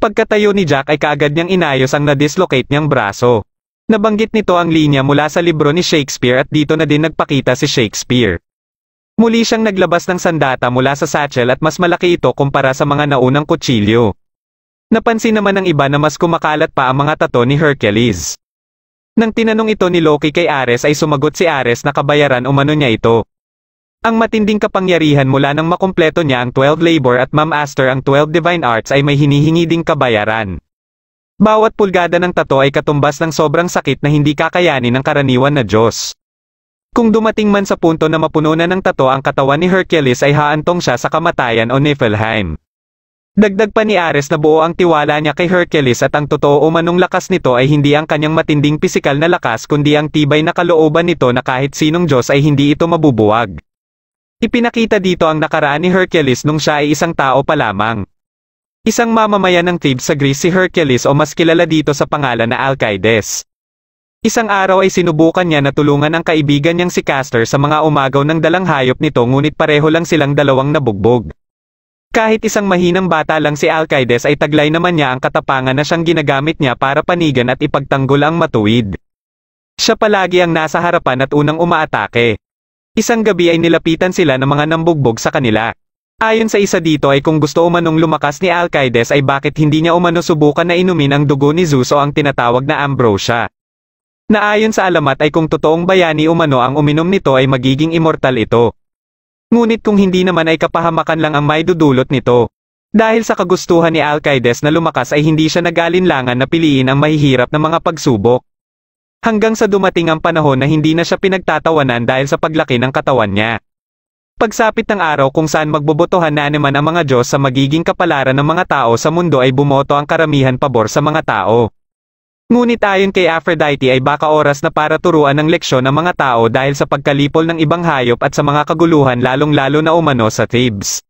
Pagkatayo ni Jack ay kaagad niyang inayos ang na-dislocate niyang braso. Nabanggit nito ang linya mula sa libro ni Shakespeare at dito na din nagpakita si Shakespeare. Muli siyang naglabas ng sandata mula sa satchel at mas malaki ito kumpara sa mga naunang kutsilyo. Napansin naman ng iba na mas kumakalat pa ang mga tato ni Hercules. Nang tinanong ito ni Loki kay Ares ay sumagot si Ares na kabayaran umano niya ito. Ang matinding kapangyarihan mula nang makumpleto niya ang 12 labor at ma-master ang 12 divine arts ay may hinihingi ding kabayaran. Bawat pulgada ng tato ay katumbas ng sobrang sakit na hindi kakayanin ng karaniwan na Diyos. Kung dumating man sa punto na mapuno na ng tato ang katawan ni Hercules ay haantong siya sa kamatayan o Niflheim. Dagdag pa ni Ares na buo ang tiwala niya kay Hercules at ang totoo umanong lakas nito ay hindi ang kanyang matinding pisikal na lakas kundi ang tibay na kalooban nito na kahit sinong Diyos ay hindi ito mabubuwag. Ipinakita dito ang nakaraan ni Hercules nung siya ay isang tao pa lamang. Isang mamamayan ng Thebes sa Greece si Hercules o mas kilala dito sa pangalan na Alcides. Isang araw ay sinubukan niya na tulungan ang kaibigan niyang si Castor sa mga umagaw ng dalang hayop nito ngunit pareho lang silang dalawang nabugbog. Kahit isang mahinang bata lang si Alcides ay taglay naman niya ang katapangan na siyang ginagamit niya para panigan at ipagtanggol ang matuwid. Siya palagi ang nasa harapan at unang umaatake. Isang gabi ay nilapitan sila ng mga nambugbog sa kanila. Ayon sa isa dito ay kung gusto umanong lumakas ni Alcides ay bakit hindi niya umano subukan na inumin ang dugo ni Zeus o ang tinatawag na ambrosia. Na ayon sa alamat ay kung totoong bayani umano ang uminom nito ay magiging immortal ito. Ngunit kung hindi naman ay kapahamakan lang ang may dudulot nito. Dahil sa kagustuhan ni Alcides na lumakas ay hindi siya nag-alinlangan na piliin ang mahihirap na mga pagsubok. Hanggang sa dumating ang panahon na hindi na siya pinagtatawanan dahil sa paglaki ng katawan niya. Pagsapit ng araw kung saan magbobotohan na naman ang mga Diyos sa magiging kapalaran ng mga tao sa mundo ay bumoto ang karamihan pabor sa mga tao. Ngunit ayon kay Aphrodite ay baka oras na para turuan ng leksyon ang mga tao dahil sa pagkalipol ng ibang hayop at sa mga kaguluhan lalong-lalo na umano sa Thebes.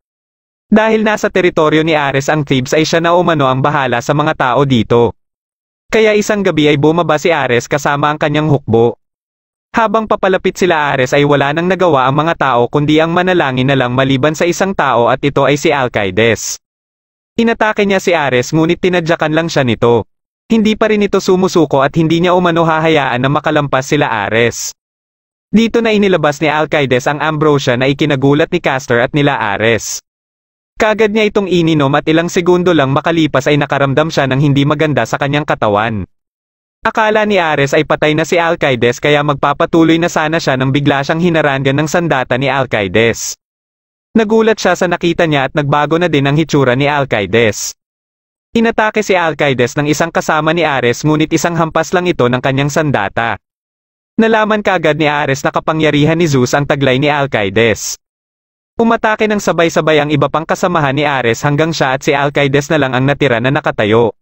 Dahil nasa teritoryo ni Ares ang Thebes ay siya na umano ang bahala sa mga tao dito. Kaya isang gabi ay bumaba si Ares kasama ang kanyang hukbo. Habang papalapit sila Ares ay wala nang nagawa ang mga tao kundi ang manalangin na lang maliban sa isang tao at ito ay si Alcides. Inatake niya si Ares ngunit tinadyakan lang siya nito. Hindi pa rin ito sumusuko at hindi niya umano hahayaan na makalampas sila Ares. Dito na inilabas ni Alcides ang ambrosia na ikinagulat ni Castor at nila Ares. Kaagad niya itong ininom at ilang segundo lang makalipas ay nakaramdam siya ng hindi maganda sa kanyang katawan. Akala ni Ares ay patay na si Alcides kaya magpapatuloy na sana siya nang bigla siyang hinarangan ng sandata ni Alcides. Nagulat siya sa nakita niya at nagbago na din ang hitsura ni Alcides. Inatake si Alcides ng isang kasama ni Ares ngunit isang hampas lang ito ng kanyang sandata. Nalaman kaagad ni Ares na kapangyarihan ni Zeus ang taglay ni Alcides. Umatake ng sabay-sabay ang iba pang kasamahan ni Ares hanggang siya at si Alcides na lang ang natira na nakatayo.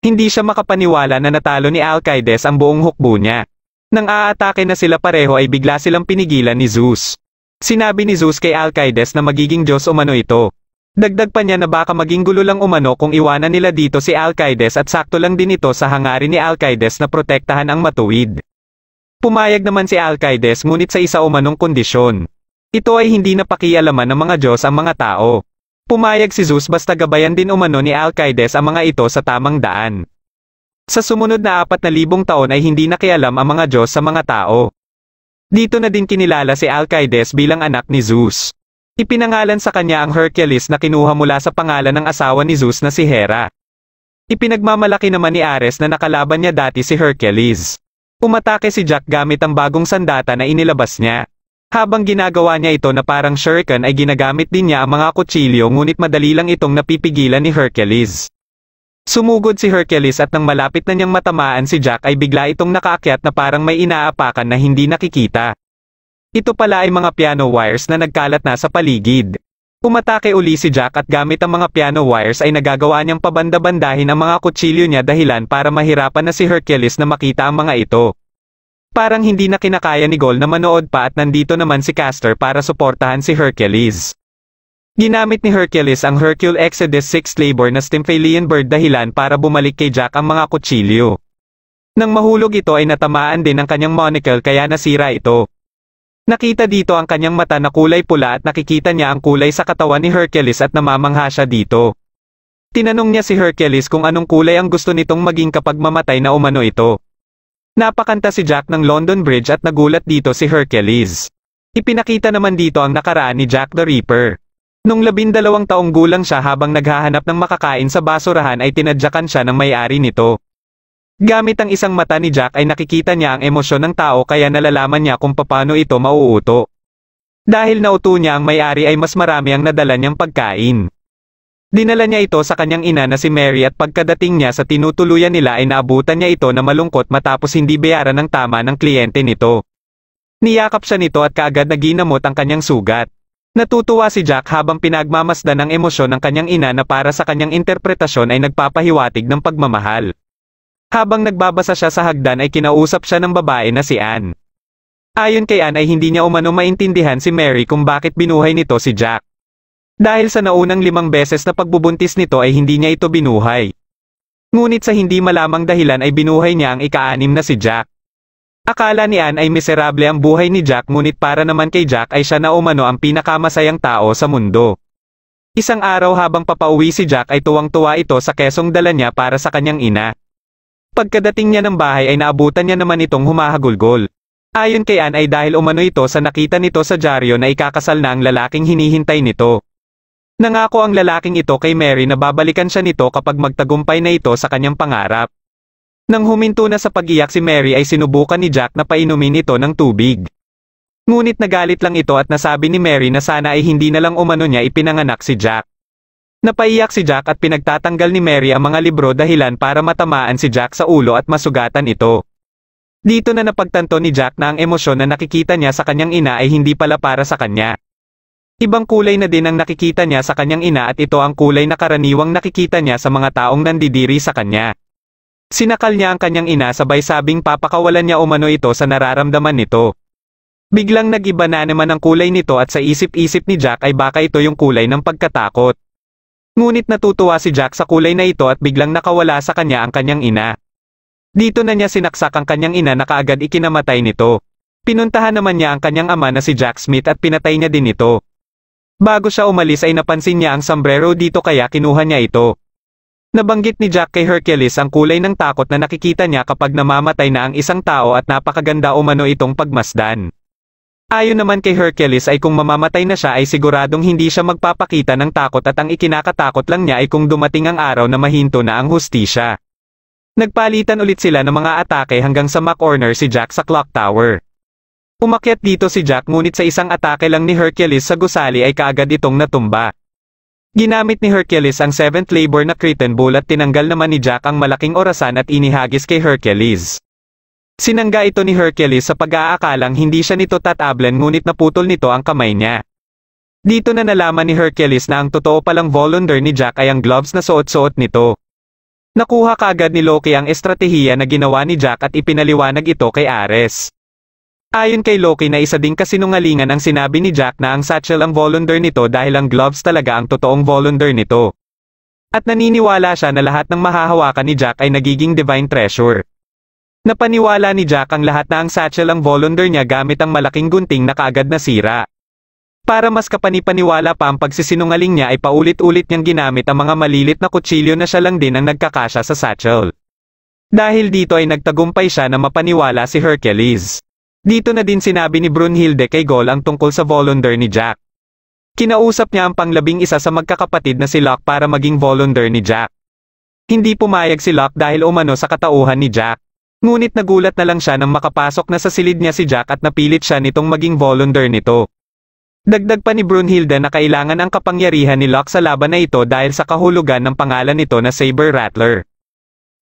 Hindi siya makapaniwala na natalo ni Alcides ang buong hukbo niya. Nang aatake na sila pareho ay bigla silang pinigilan ni Zeus. Sinabi ni Zeus kay Alcides na magiging Diyos umano ito. Dagdag pa niya na baka maging gulo lang umano kung iwanan nila dito si Alcides at sakto lang din ito sa hangarin ni Alcides na protektahan ang matuwid. Pumayag naman si Alcides ngunit sa isa umanong kondisyon. Ito ay hindi napakialaman ng mga Diyos ang mga tao. Pumayag si Zeus basta gabayan din umano ni Alcides ang mga ito sa tamang daan. Sa sumunod na 4,000 taon ay hindi nakialam ang mga Diyos sa mga tao. Dito na din kinilala si Alcides bilang anak ni Zeus. Ipinangalan sa kanya ang Hercules na kinuha mula sa pangalan ng asawa ni Zeus na si Hera. Ipinagmamalaki naman ni Ares na nakalaban niya dati si Hercules. Umatake si Jack gamit ang bagong sandata na inilabas niya. Habang ginagawa niya ito na parang shuriken ay ginagamit din niya ang mga kutsilyo ngunit madali lang itong napipigilan ni Hercules. Sumugod si Hercules at nang malapit na niyang matamaan si Jack ay bigla itong nakaakyat na parang may inaapakan na hindi nakikita. Ito pala ay mga piano wires na nagkalat na sa paligid. Umatake uli si Jack at gamit ang mga piano wires ay nagagawa niyang pabanda-bandahin ang mga kutsilyo niya dahilan para mahirapan na si Hercules na makita ang mga ito. Parang hindi na kinakaya ni Gol na manood pa at nandito naman si Castor para suportahan si Hercules. Ginamit ni Hercules ang Hercule Exodus 6 labor na Stymphalian bird dahilan para bumalik kay Jack ang mga kutsilyo. Nang mahulog ito ay natamaan din ang kanyang monocle kaya nasira ito. Nakita dito ang kanyang mata na kulay pula at nakikita niya ang kulay sa katawan ni Hercules at namamangha siya dito. Tinanong niya si Hercules kung anong kulay ang gusto nitong maging kapag mamatay na umano ito. Napakanta si Jack ng London Bridge at nagulat dito si Hercules. Ipinakita naman dito ang nakaraan ni Jack the Ripper. Nung 12 taong gulang siya habang naghahanap ng makakain sa basurahan ay tinadyakan siya ng may-ari nito. Gamit ang isang mata ni Jack ay nakikita niya ang emosyon ng tao kaya nalalaman niya kung paano ito mauuto. Dahil nauto niya ang may-ari ay mas marami ang nadala niyang pagkain. Dinala niya ito sa kanyang ina na si Mary at pagkadating niya sa tinutuluyan nila ay naabutan niya ito na malungkot matapos hindi bayaran ng tama ng kliyente nito. Niyakap siya nito at kaagad na ginamot ang kanyang sugat. Natutuwa si Jack habang pinagmamasdan ang emosyon ng kanyang ina na para sa kanyang interpretasyon ay nagpapahiwatig ng pagmamahal. Habang nagbabasa siya sa hagdan ay kinausap siya ng babae na si Anne. Ayon kay Anne ay hindi niya umano maintindihan si Mary kung bakit binuhay nito si Jack. Dahil sa naunang 5 beses na pagbubuntis nito ay hindi niya ito binuhay. Ngunit sa hindi malamang dahilan ay binuhay niya ang ika-6 na si Jack. Akala ni Anne ay miserable ang buhay ni Jack ngunit para naman kay Jack ay siya na umano ang pinakamasayang tao sa mundo. Isang araw habang papauwi si Jack ay tuwang-tuwa ito sa kesong dala niya para sa kanyang ina. Pagkadating niya ng bahay ay naabutan niya naman itong humahagulgol. Ayon kay Anne ay dahil umano ito sa nakita nito sa dyaryo na ikakasal na ang lalaking hinihintay nito. Nangako ang lalaking ito kay Mary na babalikan siya nito kapag magtagumpay na ito sa kanyang pangarap. Nang huminto na sa pag-iyak si Mary ay sinubukan ni Jack na painumin ito ng tubig. Ngunit nagalit lang ito at nasabi ni Mary na sana ay hindi na lang umano niya ipinanganak si Jack. Napaiyak si Jack at pinagtatanggal ni Mary ang mga libro dahilan para matamaan si Jack sa ulo at masugatan ito. Dito na napagtanto ni Jack na ang emosyon na nakikita niya sa kanyang ina ay hindi pala para sa kanya. Ibang kulay na din ang nakikita niya sa kanyang ina at ito ang kulay na karaniwang nakikita niya sa mga taong nandidiri sa kanya. Sinakal niya ang kanyang ina sabay sabing papakawalan niya umano ito sa nararamdaman nito. Biglang nag-iba na naman ang kulay nito at sa isip-isip ni Jack ay baka ito yung kulay ng pagkatakot. Ngunit natutuwa si Jack sa kulay na ito at biglang nakawala sa kanya ang kanyang ina. Dito na niya sinaksak ang kanyang ina na kaagad ikinamatay nito. Pinuntahan naman niya ang kanyang ama na si Jack Smith at pinatay niya din ito. Bago siya umalis ay napansin niya ang sombrero dito kaya kinuha niya ito. Nabanggit ni Jack kay Hercules ang kulay ng takot na nakikita niya kapag namamatay na ang isang tao at napakaganda umano itong pagmasdan. Ayon naman kay Hercules ay kung mamamatay na siya ay siguradong hindi siya magpapakita ng takot at ang ikinakatakot lang niya ay kung dumating ang araw na mahinto na ang hustisya. Nagpalitan ulit sila ng mga atake hanggang sa makorner si Jack sa clock tower. Umakyat dito si Jack ngunit sa isang atake lang ni Hercules sa gusali ay kaagad itong natumba. Ginamit ni Hercules ang 7th labor na Cretan Bull at tinanggal naman ni Jack ang malaking orasan at inihagis kay Hercules. Sinangga ito ni Hercules sa pag-aakalang hindi siya nito tatablan ngunit naputol nito ang kamay niya. Dito na nalaman ni Hercules na ang totoo palang Volunder ni Jack ay ang gloves na suot-suot nito. Nakuha kaagad ni Loki ang estratehiya na ginawa ni Jack at ipinaliwanag ito kay Ares. Ayon kay Loki na isa ding kasinungalingan ang sinabi ni Jack na ang satchel ang Volunder nito dahil ang gloves talaga ang totoong Volunder nito. At naniniwala siya na lahat ng mahahawakan ni Jack ay nagiging divine treasure. Napaniwala ni Jack ang lahat na ang satchel ang Volunder niya gamit ang malaking gunting na kaagad nasira. Para mas kapanipaniwala pa ang pagsisinungaling niya ay paulit-ulit niyang ginamit ang mga malilit na kutsilyo na siya lang din ang nagkakasya sa satchel. Dahil dito ay nagtagumpay siya na mapaniwala si Hercules. Dito na din sinabi ni Brunhilde kay Gol ang tungkol sa Volunder ni Jack. Kinausap niya ang pang-11 sa magkakapatid na si Locke para maging Volunder ni Jack. Hindi pumayag si Locke dahil umano sa katauhan ni Jack. Ngunit nagulat na lang siya nang makapasok na sa silid niya si Jack at napilit siya nitong maging Volunder nito. Dagdag pa ni Brunhilde na kailangan ang kapangyarihan ni Locke sa laban na ito dahil sa kahulugan ng pangalan nito na Saber Rattler.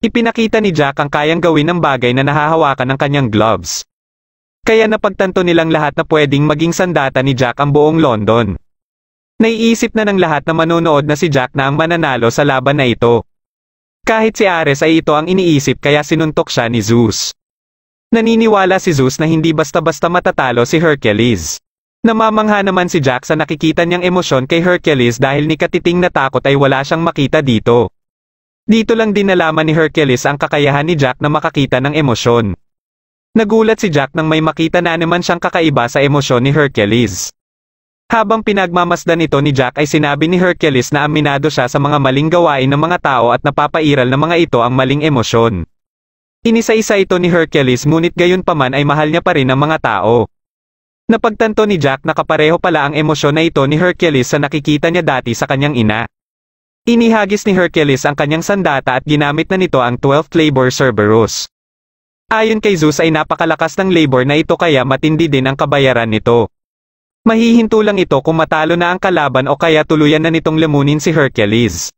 Ipinakita ni Jack ang kayang gawin ng bagay na nahahawakan ng kanyang gloves. Kaya napagtanto nilang lahat na pwedeng maging sandata ni Jack ang buong London. Naiisip na ng lahat na manonood na si Jack na ang mananalo sa laban na ito. Kahit si Ares ay ito ang iniisip kaya sinuntok siya ni Zeus. Naniniwala si Zeus na hindi basta-basta matatalo si Hercules. Namamangha naman si Jack sa nakikita niyang emosyon kay Hercules dahil ni katiting na takot ay wala siyang makita dito. Dito lang din nalaman ni Hercules ang kakayahan ni Jack na makakita ng emosyon. Nagulat si Jack nang may makita na naman siyang kakaiba sa emosyon ni Hercules. Habang pinagmamasdan ito ni Jack ay sinabi ni Hercules na aminado siya sa mga maling gawain ng mga tao at napapairal ng mga ito ang maling emosyon. Inisa-isa ito ni Hercules ngunit gayunpaman ay mahal niya pa rin ang mga tao. Napagtanto ni Jack na kapareho pala ang emosyon na ito ni Hercules sa nakikita niya dati sa kanyang ina. Inihagis ni Hercules ang kanyang sandata at ginamit na nito ang 12th labor Cerberus. Ayon kay Zeus ay napakalakas ng labor na ito kaya matindi din ang kabayaran nito. Mahihinto lang ito kung matalo na ang kalaban o kaya tuluyan na nitong lamunin si Hercules.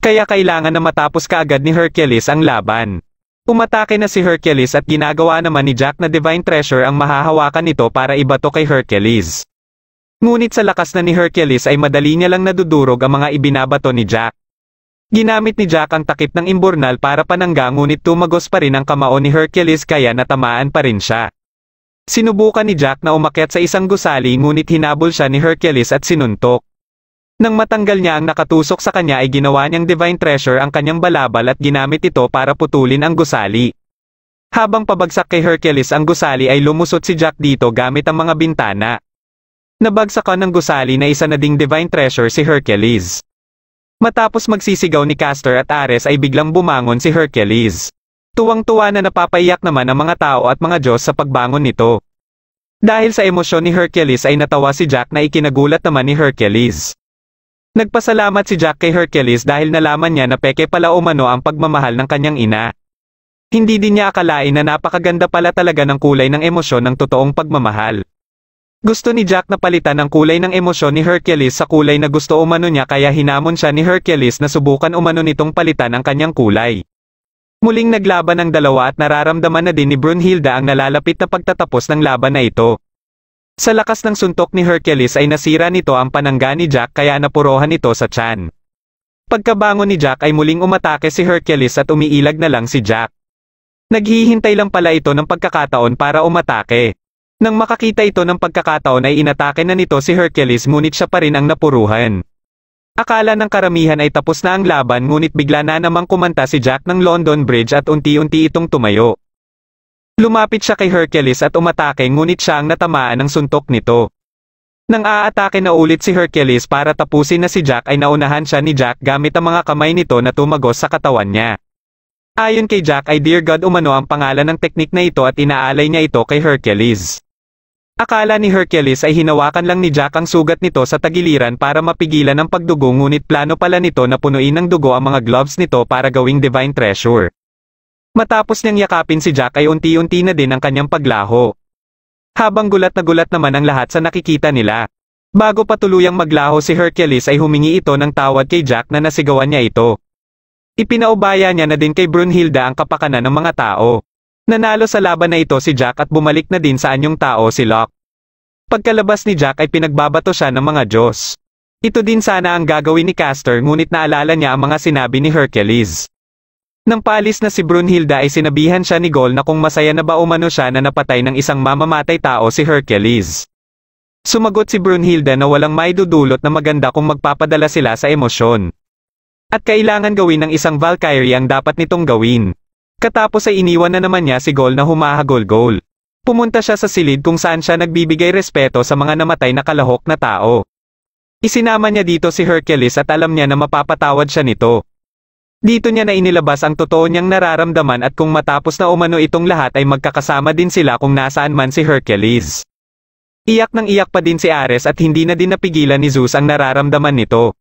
Kaya kailangan na matapos kaagad ni Hercules ang laban. Umatake na si Hercules at ginagawa naman ni Jack na divine treasure ang mahahawakan nito para ibato kay Hercules. Ngunit sa lakas na ni Hercules ay madali niya lang nadudurog ang mga ibinabato ni Jack. Ginamit ni Jack ang takip ng imburnal para panangga ngunit tumagos pa rin ang kamao ni Hercules kaya natamaan pa rin siya. Sinubukan ni Jack na umakyat sa isang gusali ngunit hinabol siya ni Hercules at sinuntok. Nang matanggal niya ang nakatusok sa kanya ay ginawa niyang divine treasure ang kanyang balabal at ginamit ito para putulin ang gusali. Habang pabagsak kay Hercules ang gusali ay lumusot si Jack dito gamit ang mga bintana. Nabagsakan ng gusali na isa na ding divine treasure si Hercules. Matapos magsisigaw ni Castor at Ares ay biglang bumangon si Hercules. Tuwang-tuwa na napapaiyak naman ang mga tao at mga Diyos sa pagbangon nito. Dahil sa emosyon ni Hercules ay natawa si Jack na ikinagulat naman ni Hercules. Nagpasalamat si Jack kay Hercules dahil nalaman niya na peke pala umano ang pagmamahal ng kanyang ina. Hindi din niya akalain na napakaganda pala talaga ng kulay ng emosyon ng totoong pagmamahal. Gusto ni Jack na palitan ang kulay ng emosyon ni Hercules sa kulay na gusto umano niya kaya hinamon siya ni Hercules na subukan umano nitong palitan ang kanyang kulay. Muling naglaban ang dalawa at nararamdaman na din ni Brunhilde ang nalalapit na pagtatapos ng laban na ito. Sa lakas ng suntok ni Hercules ay nasira nito ang panangga ni Jack kaya napurohan ito sa tiyan. Pagkabangon ni Jack ay muling umatake si Hercules at umiilag na lang si Jack. Naghihintay lang pala ito ng pagkakataon para umatake. Nang makakita ito ng pagkakataon ay inatake na nito si Hercules ngunit siya pa rin ang napuruhan. Akala ng karamihan ay tapos na ang laban ngunit bigla na namang kumanta si Jack ng London Bridge at unti-unti itong tumayo. Lumapit siya kay Hercules at umatake ngunit siya ang natamaan ng suntok nito. Nang aatake na ulit si Hercules para tapusin na si Jack ay naunahan siya ni Jack gamit ang mga kamay nito na tumagos sa katawan niya. Ayon kay Jack ay Dear God umano ang pangalan ng teknik na ito at inaalay niya ito kay Hercules. Akala ni Hercules ay hinawakan lang ni Jack ang sugat nito sa tagiliran para mapigilan ang pagdugo ngunit plano pala nito na punuin ng dugo ang mga gloves nito para gawing divine treasure. Matapos niyang yakapin si Jack ay unti-unti na din ang kanyang paglaho. Habang gulat na gulat naman ang lahat sa nakikita nila. Bago pa tuluyang maglaho si Hercules ay humingi ito ng tawad kay Jack na nasigawan niya ito. Ipinaubaya niya na din kay Brunhilda ang kapakanan ng mga tao. Nanalo sa laban na ito si Jack at bumalik na din sa anyong tao si Locke. Pagkalabas ni Jack ay pinagbabato siya ng mga Diyos. Ito din sana ang gagawin ni Castor ngunit naalala niya ang mga sinabi ni Hercules. Nang paalis na si Brunhilda ay sinabihan siya ni Gaul na kung masaya na ba umano siya na napatay ng isang mamamatay tao si Hercules. Sumagot si Brunhilda na walang maidudulot na maganda kung magpapadala sila sa emosyon. At kailangan gawin ng isang Valkyrie ang dapat nitong gawin. Katapos ay iniwan na naman niya si Gaul na humahagol-gol. Pumunta siya sa silid kung saan siya nagbibigay respeto sa mga namatay na kalahok na tao. Isinama niya dito si Hercules at alam niya na mapapatawad siya nito. Dito niya na inilabas ang totoo niyang nararamdaman at kung matapos na umano itong lahat ay magkakasama din sila kung nasaan man si Hercules. Iyak nang iyak pa din si Ares at hindi na din napigilan ni Zeus ang nararamdaman nito.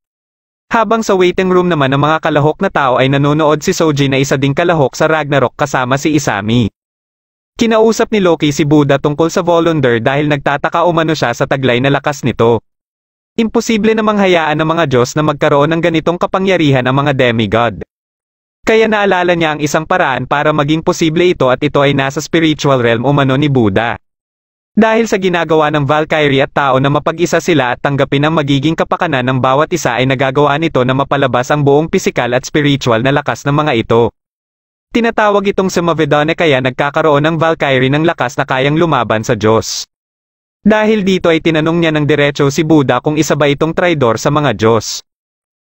Habang sa waiting room naman ng mga kalahok na tao ay nanonood si Soji na isa ding kalahok sa Ragnarok kasama si Isami. Kinausap ni Loki si Buddha tungkol sa Volunder dahil nagtataka umano siya sa taglay na lakas nito. Imposible namang hayaan ng mga Diyos na magkaroon ng ganitong kapangyarihan ang mga demigod. Kaya naalala niya ang isang paraan para maging posible ito at ito ay nasa spiritual realm umano ni Buddha. Dahil sa ginagawa ng Valkyrie at tao na mapag-isa sila at tanggapin ang magiging kapakanan ng bawat isa ay nagagawa nito na mapalabas ang buong pisikal at spiritual na lakas ng mga ito. Tinatawag itong Samavedone kaya nagkakaroon ng Valkyrie ng lakas na kayang lumaban sa Diyos. Dahil dito ay tinanong niya ng diretso si Buddha kung isa ba itong traidor sa mga Diyos.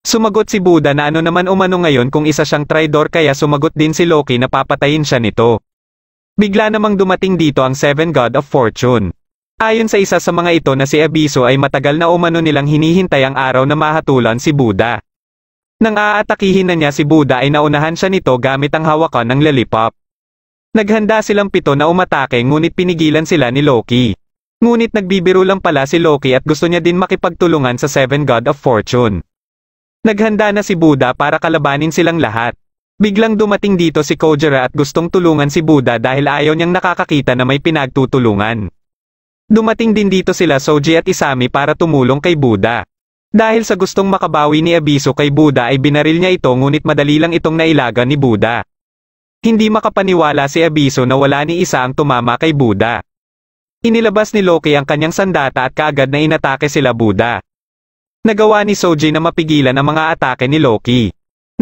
Sumagot si Buddha na ano naman umano ngayon kung isa siyang traidor kaya sumagot din si Loki na papatayin siya nito. Bigla namang dumating dito ang Seven God of Fortune. Ayon sa isa sa mga ito na si Abiso ay matagal na umano nilang hinihintay ang araw na mahatulan si Buddha. Nang aatakihin na niya si Buddha ay naunahan siya nito gamit ang hawakan ng lollipop. Naghanda silang 7 na umatake ngunit pinigilan sila ni Loki. Ngunit nagbibiro lang pala si Loki at gusto niya din makipagtulungan sa Seven God of Fortune. Naghanda na si Buddha para kalabanin silang lahat. Biglang dumating dito si Kojira at gustong tulungan si Buddha dahil ayaw niyang nakakakita na may pinagtutulungan. Dumating din dito sila Soji at Isami para tumulong kay Buddha. Dahil sa gustong makabawi ni Abiso kay Buddha ay binaril niya ito ngunit madali lang itong nailaga ni Buddha. Hindi makapaniwala si Abiso na wala ni isa ang tumama kay Buddha. Inilabas ni Loki ang kanyang sandata at kaagad na inatake sila Buddha. Nagawa ni Soji na mapigilan ang mga atake ni Loki.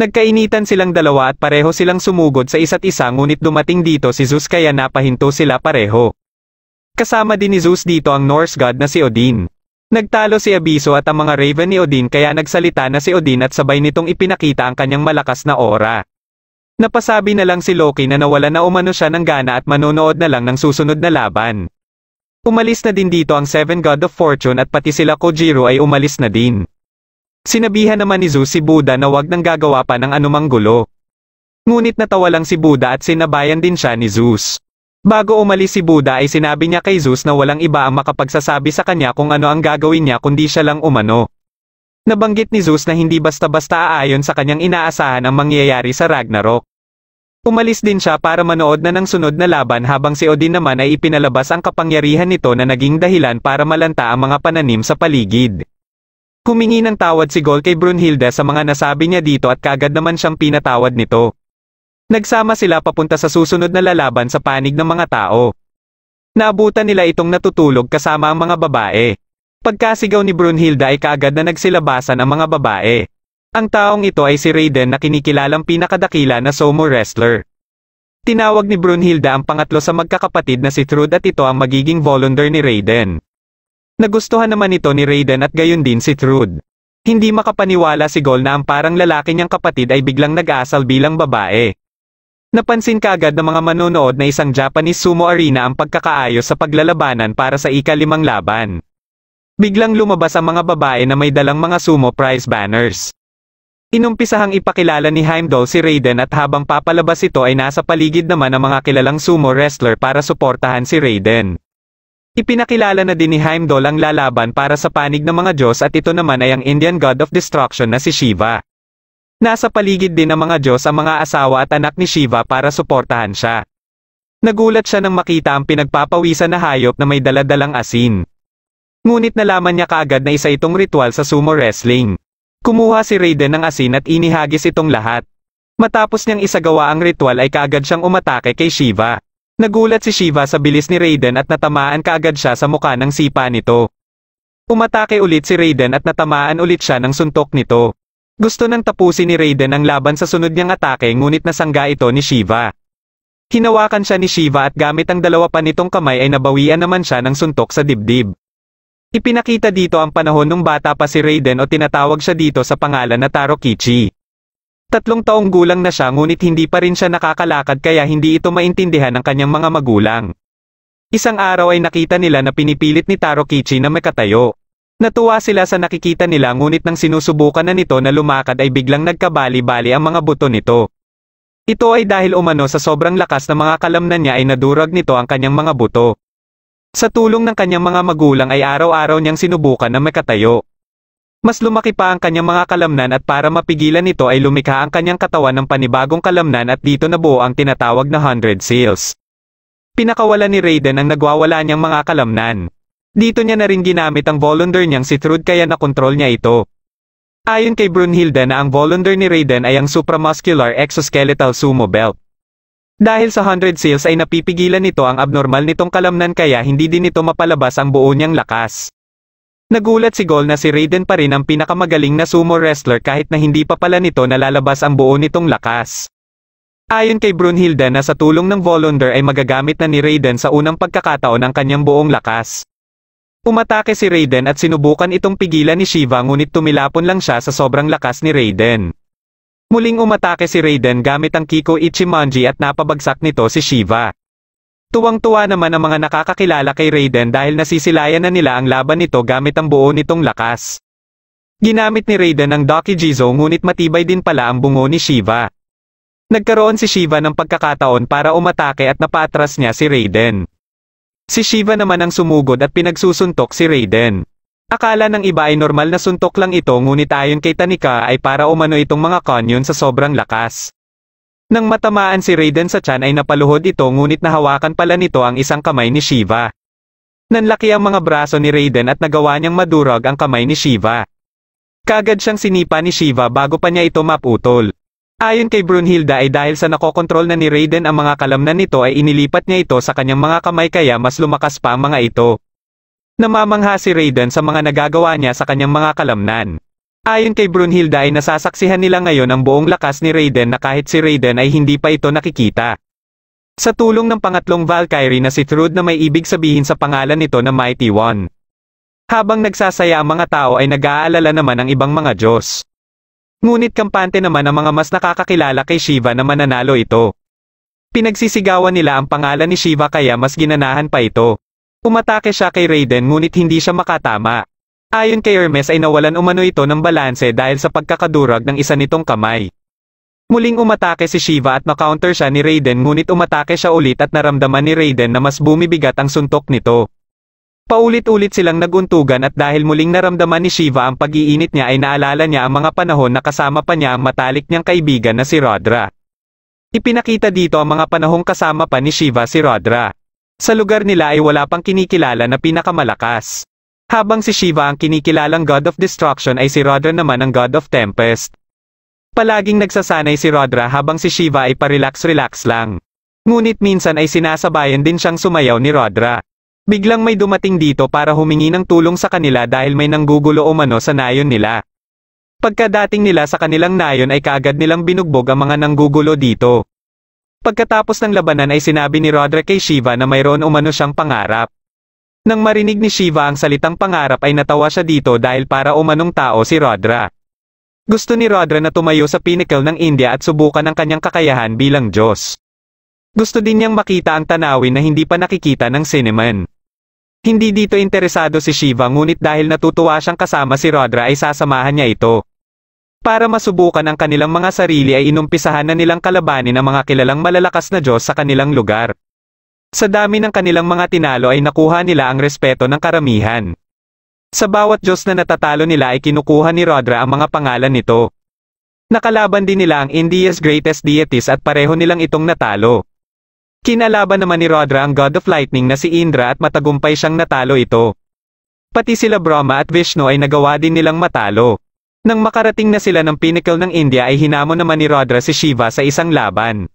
Nagkainitan silang dalawa at pareho silang sumugod sa isa't isa ngunit dumating dito si Zeus kaya napahinto sila pareho. Kasama din ni Zeus dito ang Norse god na si Odin. Nagtalo si Abiso at ang mga Raven ni Odin kaya nagsalita na si Odin at sabay nitong ipinakita ang kanyang malakas na aura. Napasabi na lang si Loki na nawala na umano siya ng gana at manonood na lang ng susunod na laban. Umalis na din dito ang Seven God of Fortune at pati sila Kojiro ay umalis na din. Sinabihan naman ni Zeus si Buddha na wag nang gagawa pa ng anumang gulo. Ngunit natawa lang si Buddha at sinabayan din siya ni Zeus. Bago umalis si Buddha ay sinabi niya kay Zeus na walang iba ang makapagsasabi sa kanya kung ano ang gagawin niya kundi siya lang umano. Nabanggit ni Zeus na hindi basta-basta aayon sa kanyang inaasahan ang mangyayari sa Ragnarok. Umalis din siya para manood na ng sunod na laban habang si Odin naman ay ipinalabas ang kapangyarihan nito na naging dahilan para malanta ang mga pananim sa paligid. Humingi ng tawad si Gaul kay Brunhilda sa mga nasabi niya dito at kaagad naman siyang pinatawad nito. Nagsama sila papunta sa susunod na lalaban sa panig ng mga tao. Naabutan nila itong natutulog kasama ang mga babae. Pagkasigaw ni Brunhilda ay kaagad na nagsilabasan ang mga babae. Ang taong ito ay si Raiden na kinikilalang pinakadakila na sumo wrestler. Tinawag ni Brunhilda ang pangatlo sa magkakapatid na si Thrud at ito ang magiging Volunder ni Raiden. Nagustuhan naman ito ni Raiden at gayon din si Thrud. Hindi makapaniwala si Gaul na ang parang lalaki niyang kapatid ay biglang nag-asal bilang babae. Napansin kaagad ng mga manonood na isang Japanese sumo arena ang pagkakaayos sa paglalabanan para sa ika-5 laban. Biglang lumabas ang mga babae na may dalang mga sumo prize banners. Inumpisahang ipakilala ni Heimdall si Raiden at habang papalabas ito ay nasa paligid naman ang mga kilalang sumo wrestler para suportahan si Raiden. Ipinakilala na din ni Heimdall ang lalaban para sa panig ng mga Diyos at ito naman ay ang Indian God of Destruction na si Shiva. Nasa paligid din ng mga Diyos ang mga asawa at anak ni Shiva para suportahan siya. Nagulat siya nang makita ang pinagpapawisan na hayop na may daladalang asin. Ngunit nalaman niya kaagad na isa itong ritual sa sumo wrestling. Kumuha si Raiden ng asin at inihagis itong lahat. Matapos niyang isagawa ang ritual ay kaagad siyang umatake kay Shiva. Nagulat si Shiva sa bilis ni Raiden at natamaan kaagad siya sa mukha ng sipa nito. Umatake ulit si Raiden at natamaan ulit siya ng suntok nito. Gusto nang tapusin ni Raiden ang laban sa sunod niyang atake ngunit nasangga ito ni Shiva. Hinawakan siya ni Shiva at gamit ang dalawa pa nitong kamay ay nabawian naman siya ng suntok sa dibdib. Ipinakita dito ang panahon nung bata pa si Raiden o tinatawag siya dito sa pangalan na Tarokichi. 3 taong gulang na siya ngunit hindi pa rin siya nakakalakad kaya hindi ito maintindihan ng kanyang mga magulang. Isang araw ay nakita nila na pinipilit ni Tarokichi na makatayo. Natuwa sila sa nakikita nila ngunit nang sinusubukan na nito na lumakad ay biglang nagkabali-bali ang mga buto nito. Ito ay dahil umano sa sobrang lakas ng mga kalamnan niya ay nadurag nito ang kanyang mga buto. Sa tulong ng kanyang mga magulang ay araw-araw niyang sinubukan na makatayo. Mas lumaki pa ang kanyang mga kalamnan at para mapigilan ito ay lumikha ang kanyang katawan ng panibagong kalamnan at dito nabuo ang tinatawag na 100 Seals. Pinakawalan ni Raiden ang nagwawala niyang mga kalamnan. Dito niya na rin ginamit ang Volunder niyang si Trude kaya nakontrol niya ito. Ayon kay Brunhilde na ang Volunder ni Raiden ay ang supramuscular exoskeletal sumo belt. Dahil sa 100 Seals ay napipigilan nito ang abnormal nitong kalamnan kaya hindi din ito mapalabas ang buo niyang lakas. Nagulat si Gol na si Raiden pa rin ang pinakamagaling na sumo wrestler kahit na hindi pa pala nito nalalabas ang buo nitong lakas. Ayon kay Brunhilde na sa tulong ng Volunder ay magagamit na ni Raiden sa unang pagkakataon ang kanyang buong lakas. Umatake si Raiden at sinubukan itong pigilan ni Shiva ngunit tumilapon lang siya sa sobrang lakas ni Raiden. Muling umatake si Raiden gamit ang Kiko Ichimonji at napabagsak nito si Shiva. Tuwang-tuwa naman ang mga nakakakilala kay Raiden dahil nasisilayan na nila ang laban nito gamit ang buo nitong lakas. Ginamit ni Raiden ang Dokijizo ngunit matibay din pala ang bungo ni Shiva. Nagkaroon si Shiva ng pagkakataon para umatake at napaatras niya si Raiden. Si Shiva naman ang sumugod at pinagsusuntok si Raiden. Akala ng iba ay normal na suntok lang ito ngunit ayon kay Tanika ay para umano itong mga kanyon sa sobrang lakas. Nang matamaan si Raiden sa tiyan ay napaluhod ito ngunit nahawakan pala nito ang isang kamay ni Shiva. Nanlaki ang mga braso ni Raiden at nagawa niyang madurog ang kamay ni Shiva. Kaagad siyang sinipa ni Shiva bago pa niya ito maputol. Ayon kay Brunhilde ay dahil sa nakokontrol na ni Raiden ang mga kalamnan nito ay inilipat niya ito sa kanyang mga kamay kaya mas lumakas pa ang mga ito. Namamangha si Raiden sa mga nagagawa niya sa kanyang mga kalamnan. Ayon kay Brunhilde ay nasasaksihan nila ngayon ang buong lakas ni Raiden na kahit si Raiden ay hindi pa ito nakikita. Sa tulong ng pangatlong Valkyrie na si Trude na may ibig sabihin sa pangalan nito na Mighty One. Habang nagsasaya ang mga tao ay nag-aalala naman ang ibang mga Diyos. Ngunit kampante naman ang mga mas nakakakilala kay Shiva na mananalo ito. Pinagsisigawan nila ang pangalan ni Shiva kaya mas ginanahan pa ito. Umatake siya kay Raiden ngunit hindi siya makatama. Ayon kay Hermes ay nawalan umano ito ng balanse dahil sa pagkakadurag ng isa nitong kamay. Muling umatake si Shiva at na-counter siya ni Raiden ngunit umatake siya ulit at naramdaman ni Raiden na mas bumibigat ang suntok nito. Paulit-ulit silang naguntugan at dahil muling naramdaman ni Shiva ang pag-iinit niya ay naalala niya ang mga panahon na kasama pa niya ang matalik niyang kaibigan na si Rodra. Ipinakita dito ang mga panahong kasama pa ni Shiva si Rodra. Sa lugar nila ay wala pang kinikilala na pinakamalakas. Habang si Shiva ang kinikilalang God of Destruction ay si Rodra naman ang God of Tempest. Palaging nagsasanay si Rodra habang si Shiva ay parelax-relax lang. Ngunit minsan ay sinasabayan din siyang sumayaw ni Rodra. Biglang may dumating dito para humingi ng tulong sa kanila dahil may nanggugulo umano sa nayon nila. Pagkadating nila sa kanilang nayon ay kaagad nilang binugbog ang mga nanggugulo dito. Pagkatapos ng labanan ay sinabi ni Rodra kay Shiva na mayroon umano siyang pangarap. Nang marinig ni Shiva ang salitang pangarap ay natawa siya dito dahil para umanong tao si Rodra. Gusto ni Rodra na tumayo sa pinnacle ng India at subukan ang kanyang kakayahan bilang Diyos. Gusto din niyang makita ang tanawin na hindi pa nakikita ng Cinnamon. Hindi dito interesado si Shiva ngunit dahil natutuwa siyang kasama si Rodra ay sasamahan niya ito. Para masubukan ang kanilang mga sarili ay inumpisahan na nilang kalabanin ang mga kilalang malalakas na Diyos sa kanilang lugar. Sa dami ng kanilang mga tinalo ay nakuha nila ang respeto ng karamihan. Sa bawat Diyos na natatalo nila ay kinukuha ni Rodra ang mga pangalan nito. Nakalaban din nila ang India's greatest deities at pareho nilang itong natalo. Kinalaban naman ni Rudra ang God of Lightning na si Indra at matagumpay siyang natalo ito. Pati sila Brahma at Vishnu ay nagawa din nilang matalo. Nang makarating na sila ng pinnacle ng India ay hinamon naman ni Rudra si Shiva sa isang laban.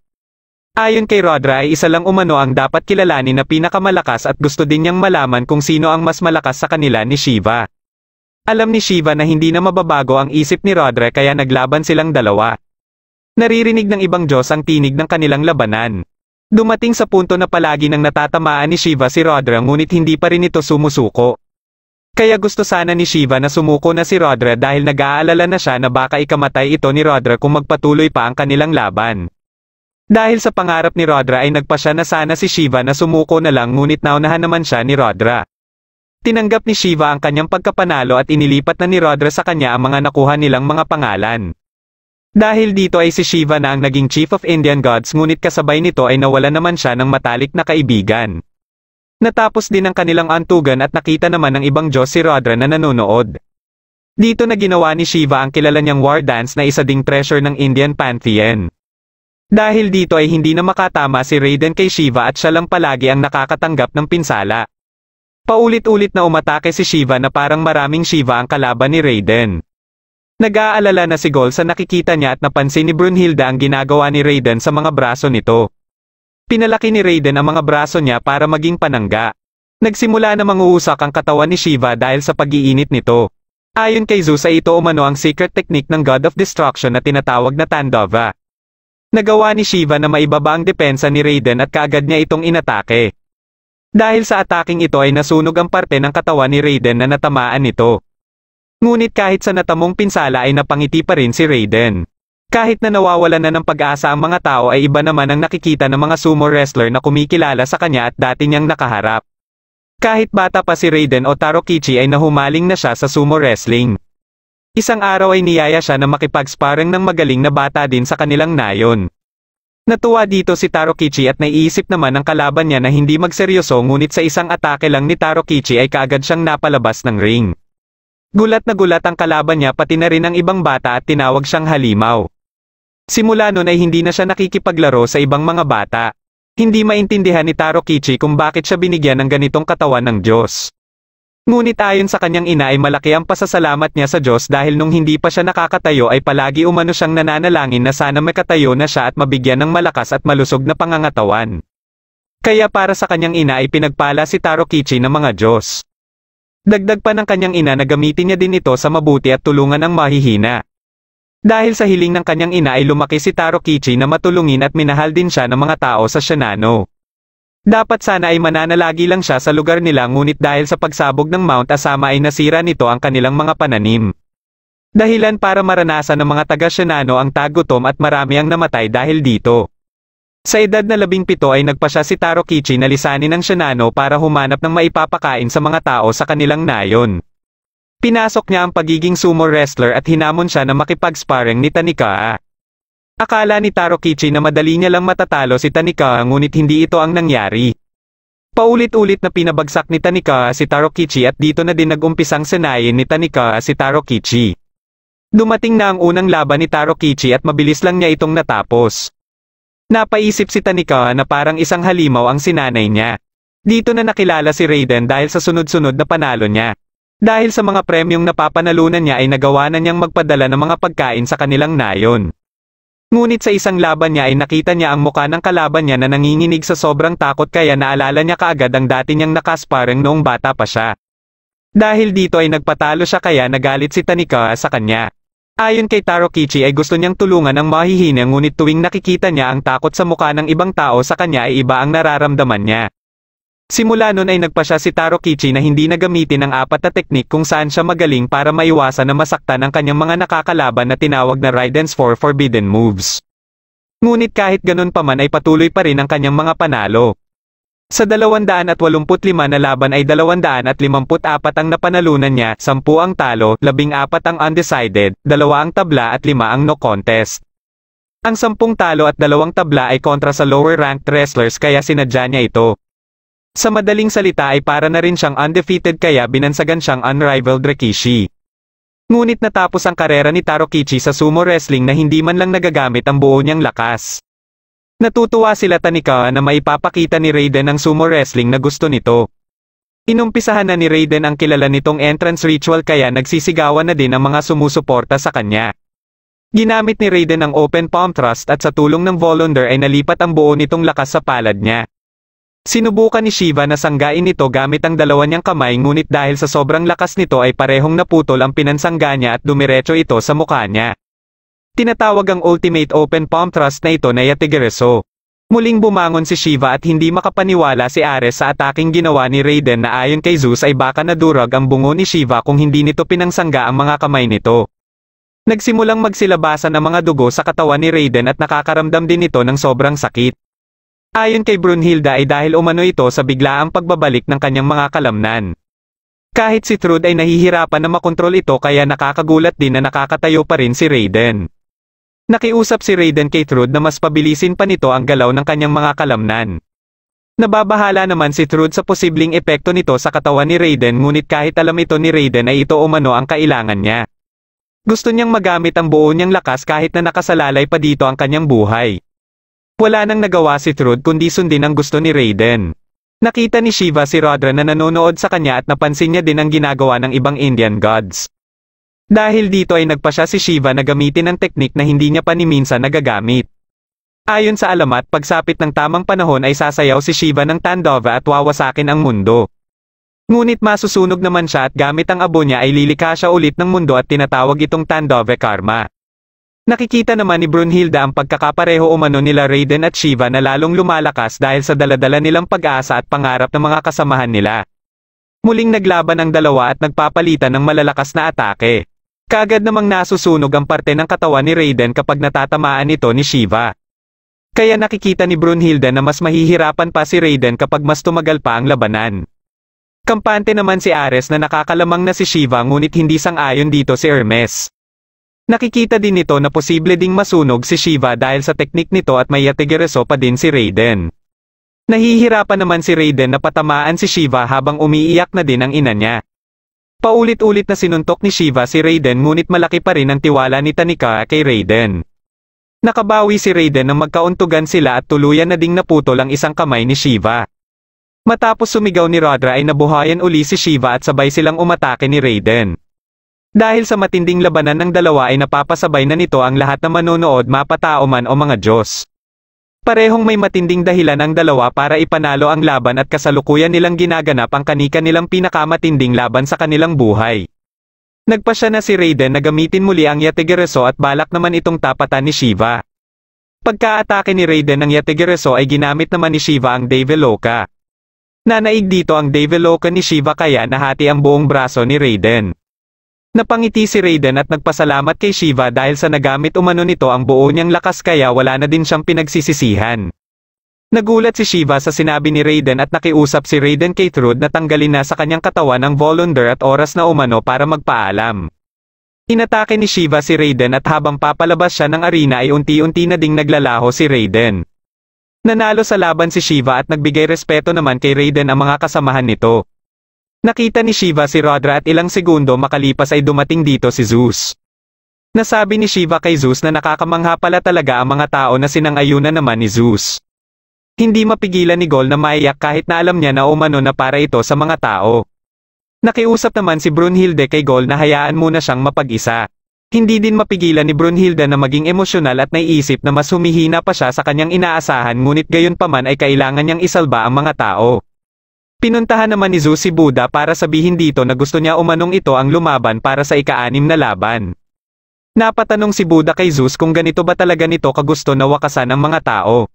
Ayon kay Rudra ay isa lang umano ang dapat kilalanin na pinakamalakas at gusto din niyang malaman kung sino ang mas malakas sa kanila ni Shiva. Alam ni Shiva na hindi na mababago ang isip ni Rudra kaya naglaban silang dalawa. Naririnig ng ibang Diyos ang tinig ng kanilang labanan. Dumating sa punto na palagi nang natatamaan ni Shiva si Rudra ngunit hindi pa rin ito sumusuko. Kaya gusto sana ni Shiva na sumuko na si Rudra dahil nag-aalala na siya na baka ikamatay ito ni Rudra kung magpatuloy pa ang kanilang laban. Dahil sa pangarap ni Rudra ay nagpasya na sana si Shiva na sumuko na lang ngunit naunahan naman siya ni Rudra. Tinanggap ni Shiva ang kanyang pagkapanalo at inilipat na ni Rudra sa kanya ang mga nakuha nilang mga pangalan. Dahil dito ay si Shiva na ang naging Chief of Indian Gods ngunit kasabay nito ay nawala naman siya ng matalik na kaibigan. Natapos din ang kanilang antugan at nakita naman ng ibang Diyos si Rudra na nanonood. Dito na ginawa ni Shiva ang kilala niyang war dance na isa ding treasure ng Indian Pantheon. Dahil dito ay hindi na makatama si Raiden kay Shiva at siya lang palagi ang nakakatanggap ng pinsala. Paulit-ulit na umatake si Shiva na parang maraming Shiva ang kalaban ni Raiden. Nag-aalala na si Gol sa nakikita niya at napansin ni Brunhilde ang ginagawa ni Raiden sa mga braso nito. Pinalaki ni Raiden ang mga braso niya para maging panangga. Nagsimula na manguusak ang katawan ni Shiva dahil sa pag-iinit nito. Ayon kay Zeus ay ito umano ang secret technique ng God of Destruction na tinatawag na Tandava. Nagawa ni Shiva na maibaba ang depensa ni Raiden at kaagad niya itong inatake. Dahil sa ataking ito ay nasunog ang parte ng katawan ni Raiden na natamaan nito. Ngunit kahit sa natamong pinsala ay napangiti pa rin si Raiden. Kahit na nawawalan na ng pag-asa ang mga tao ay iba naman ang nakikita ng mga sumo wrestler na kumikilala sa kanya at dati niyang nakaharap. Kahit bata pa si Raiden o Tarokichi ay nahumaling na siya sa sumo wrestling. Isang araw ay niyaya siya na makipag-sparring ng magaling na bata din sa kanilang nayon. Natuwa dito si Tarokichi at naiisip naman ng kalaban niya na hindi magseryoso ngunit sa isang atake lang ni Tarokichi ay kaagad siyang napalabas ng ring. Gulat na gulat ang kalaban niya pati na rin ang ibang bata at tinawag siyang halimaw. Simula nun ay hindi na siya nakikipaglaro sa ibang mga bata. Hindi maintindihan ni Tarokichi kung bakit siya binigyan ng ganitong katawan ng Diyos. Ngunit ayon sa kanyang ina ay malaki ang pasasalamat niya sa Diyos dahil nung hindi pa siya nakakatayo ay palagi umano siyang nananalangin na sana makatayo na siya at mabigyan ng malakas at malusog na pangangatawan. Kaya para sa kanyang ina ay pinagpala si Tarokichi ng mga Diyos. Dagdag pa ng kanyang ina na gamitin niya din ito sa mabuti at tulungan ang mahihina. Dahil sa hiling ng kanyang ina ay lumaki si Tarokichi na matulungin at minahal din siya ng mga tao sa Shinano. Dapat sana ay mananalagi lang siya sa lugar nila ngunit dahil sa pagsabog ng Mount Asama ay nasira nito ang kanilang mga pananim. Dahilan para maranasan ng mga taga Shinano ang tagutom at marami ang namatay dahil dito. Sa edad na 17 ay nagpasya si Tarokichi na lisanin ng Shinano para humanap ng maipapakain sa mga tao sa kanilang nayon. Pinasok niya ang pagiging sumo wrestler at hinamon siya na makipag-sparring ni Tanikawa. Akala ni Tarokichi na madali niya lang matatalo si Tanikawa ngunit hindi ito ang nangyari. Paulit-ulit na pinabagsak ni Tanikawa si Tarokichi at dito na din nag-umpisang sanayin ni Tanikawa si Tarokichi. Dumating na ang unang laban ni Tarokichi at mabilis lang niya itong natapos. Napaisip si Tanikawa na parang isang halimaw ang sinanay niya. Dito na nakilala si Raiden dahil sa sunod-sunod na panalo niya. Dahil sa mga premyong napapanalunan niya ay nagawa na niyang magpadala ng mga pagkain sa kanilang nayon. Ngunit sa isang laban niya ay nakita niya ang muka ng kalaban niya na nanginginig sa sobrang takot kaya naalala niya kaagad ang dati niyang nakasparring noong bata pa siya. Dahil dito ay nagpatalo siya kaya nagalit si Tanikawa sa kanya. Ayon kay Tarokichi ay gusto niyang tulungan ang mahihina ngunit tuwing nakikita niya ang takot sa muka ng ibang tao sa kanya ay iba ang nararamdaman niya. Simula nun ay nagpasya si Tarokichi na hindi na gamitin ang 4 na teknik kung saan siya magaling para maiwasan na masaktan ang kanyang mga nakakalaban na tinawag na Raiden's 4 Forbidden Moves. Ngunit kahit ganun pa man ay patuloy pa rin ang kanyang mga panalo. Sa 285 na laban ay 254 ang napanalunan niya, 10 ang talo, 14 ang undecided, 2 ang tabla at 5 ang no contest. Ang 10 talo at 2 tabla ay kontra sa lower ranked wrestlers kaya sinadya niya ito. Sa madaling salita ay para na rin siyang undefeated kaya binansagan siyang unrivaled Rikishi. Ngunit natapos ang karera ni Tarokichi sa sumo wrestling na hindi man lang nagagamit ang buo niyang lakas. Natutuwa sila Tanika na maipapakita ni Raiden ang sumo wrestling na gusto nito. Inumpisahan na ni Raiden ang kilala nitong entrance ritual kaya nagsisigawan na din ang mga sumusuporta sa kanya. Ginamit ni Raiden ang open palm thrust at sa tulong ng Volunder ay nalipat ang buo nitong lakas sa palad niya. Sinubukan ni Shiva na sanggain ito gamit ang dalawa niyang kamay ngunit dahil sa sobrang lakas nito ay parehong naputol ang pinansangga niya at dumiretso ito sa mukha niya. Tinatawag ang ultimate open palm thrust na ito na Yatigiriso. Muling bumangon si Shiva at hindi makapaniwala si Ares sa ataking ginawa ni Raiden na ayon kay Zeus ay baka nadurog ang bungo ni Shiva kung hindi nito pinangsangga ang mga kamay nito. Nagsimulang magsilabasan ang mga dugo sa katawan ni Raiden at nakakaramdam din ito ng sobrang sakit. Ayon kay Brunhilde ay dahil umano ito sa biglaang pagbabalik ng kanyang mga kalamnan. Kahit si Trude ay nahihirapan na makontrol ito kaya nakakagulat din na nakakatayo pa rin si Raiden. Nakiusap si Raiden kay Trude na mas pabilisin pa nito ang galaw ng kanyang mga kalamnan. Nababahala naman si Trude sa posibleng epekto nito sa katawan ni Raiden ngunit kahit alam ito ni Raiden ay ito umano ang kailangan niya. Gusto niyang magamit ang buo niyang lakas kahit na nakasalalay pa dito ang kanyang buhay. Wala nang nagawa si Trude kundi sundin ang gusto ni Raiden. Nakita ni Shiva si Rudra na nanonood sa kanya at napansin niya din ang ginagawa ng ibang Indian gods. Dahil dito ay nagpasya si Shiva na gamitin ang teknik na hindi niya pa ni minsan nagagamit. Ayon sa alamat, pagsapit ng tamang panahon ay sasayaw si Shiva ng Tandava at wawasakin ang mundo. Ngunit masusunog naman siya at gamit ang abo niya ay lilikha siya ulit ng mundo at tinatawag itong Tandava Karma. Nakikita naman ni Brunhilde ang pagkakapareho umano nila Raiden at Shiva na lalong lumalakas dahil sa daladala nilang pag-asa at pangarap ng mga kasamahan nila. Muling naglaban ang dalawa at nagpapalitan ng malalakas na atake. Kaagad namang nasusunog ang parte ng katawan ni Raiden kapag natatamaan ito ni Shiva. Kaya nakikita ni Brunhilde na mas mahihirapan pa si Raiden kapag mas tumagal pa ang labanan. Kampante naman si Ares na nakakalamang na si Shiva ngunit hindi sang-ayon dito si Hermes. Nakikita din nito na posible ding masunog si Shiva dahil sa teknik nito at may Yatigiriso pa din si Raiden. Nahihirapan naman si Raiden na patamaan si Shiva habang umiiyak na din ang ina niya. Paulit-ulit na sinuntok ni Shiva si Raiden ngunit malaki pa rin ang tiwala ni Tanika kay Raiden. Nakabawi si Raiden nang magkauntugan sila at tuluyan na ding naputol ang isang kamay ni Shiva. Matapos sumigaw ni Rudra ay nabuhayan uli si Shiva at sabay silang umatake ni Raiden. Dahil sa matinding labanan ng dalawa ay napapasabay na nito ang lahat na manonood mapatao man o mga Diyos. Parehong may matinding dahilan ang dalawa para ipanalo ang laban at kasalukuyan nilang ginaganap ang kanika nilang pinakamatinding laban sa kanilang buhay. Nagpasya na si Raiden na gamitin muli ang Yatigiriso at balak naman itong tapatan ni Shiva. Pagka-atake ni Raiden ng Yatigiriso ay ginamit naman ni Shiva ang Deviloka. Nanaig dito ang Deviloka ni Shiva kaya nahati ang buong braso ni Raiden. Napangiti si Raiden at nagpasalamat kay Shiva dahil sa nagamit umano nito ang buo niyang lakas kaya wala na din siyang pinagsisisihan. Nagulat si Shiva sa sinabi ni Raiden at nakiusap si Raiden kay Trude na tanggalin na sa kanyang katawan ang Volunder at oras na umano para magpaalam. Inatake ni Shiva si Raiden at habang papalabas siya ng arena ay unti-unti na ding naglalaho si Raiden. Nanalo sa laban si Shiva at nagbigay respeto naman kay Raiden ang mga kasamahan nito. Nakita ni Shiva si Rudra at ilang segundo makalipas ay dumating dito si Zeus. Nasabi ni Shiva kay Zeus na nakakamangha pala talaga ang mga tao na sinang-ayunan naman ni Zeus. Hindi mapigilan ni Gol na maiyak kahit na alam niya na umano na para ito sa mga tao. Nakiusap naman si Brunhilde kay Gol na hayaan muna siyang mapag-isa. Hindi din mapigilan ni Brunhilde na maging emosyonal at naiisip na mas humihina pa siya sa kanyang inaasahan ngunit gayon pa man ay kailangan niyang isalba ang mga tao. Pinuntahan naman ni Zeus si Buddha para sabihin dito na gusto niya umanong ito ang lumaban para sa ika-6 na laban. Napatanong si Buddha kay Zeus kung ganito ba talaga nito kagusto na wakasan ang mga tao.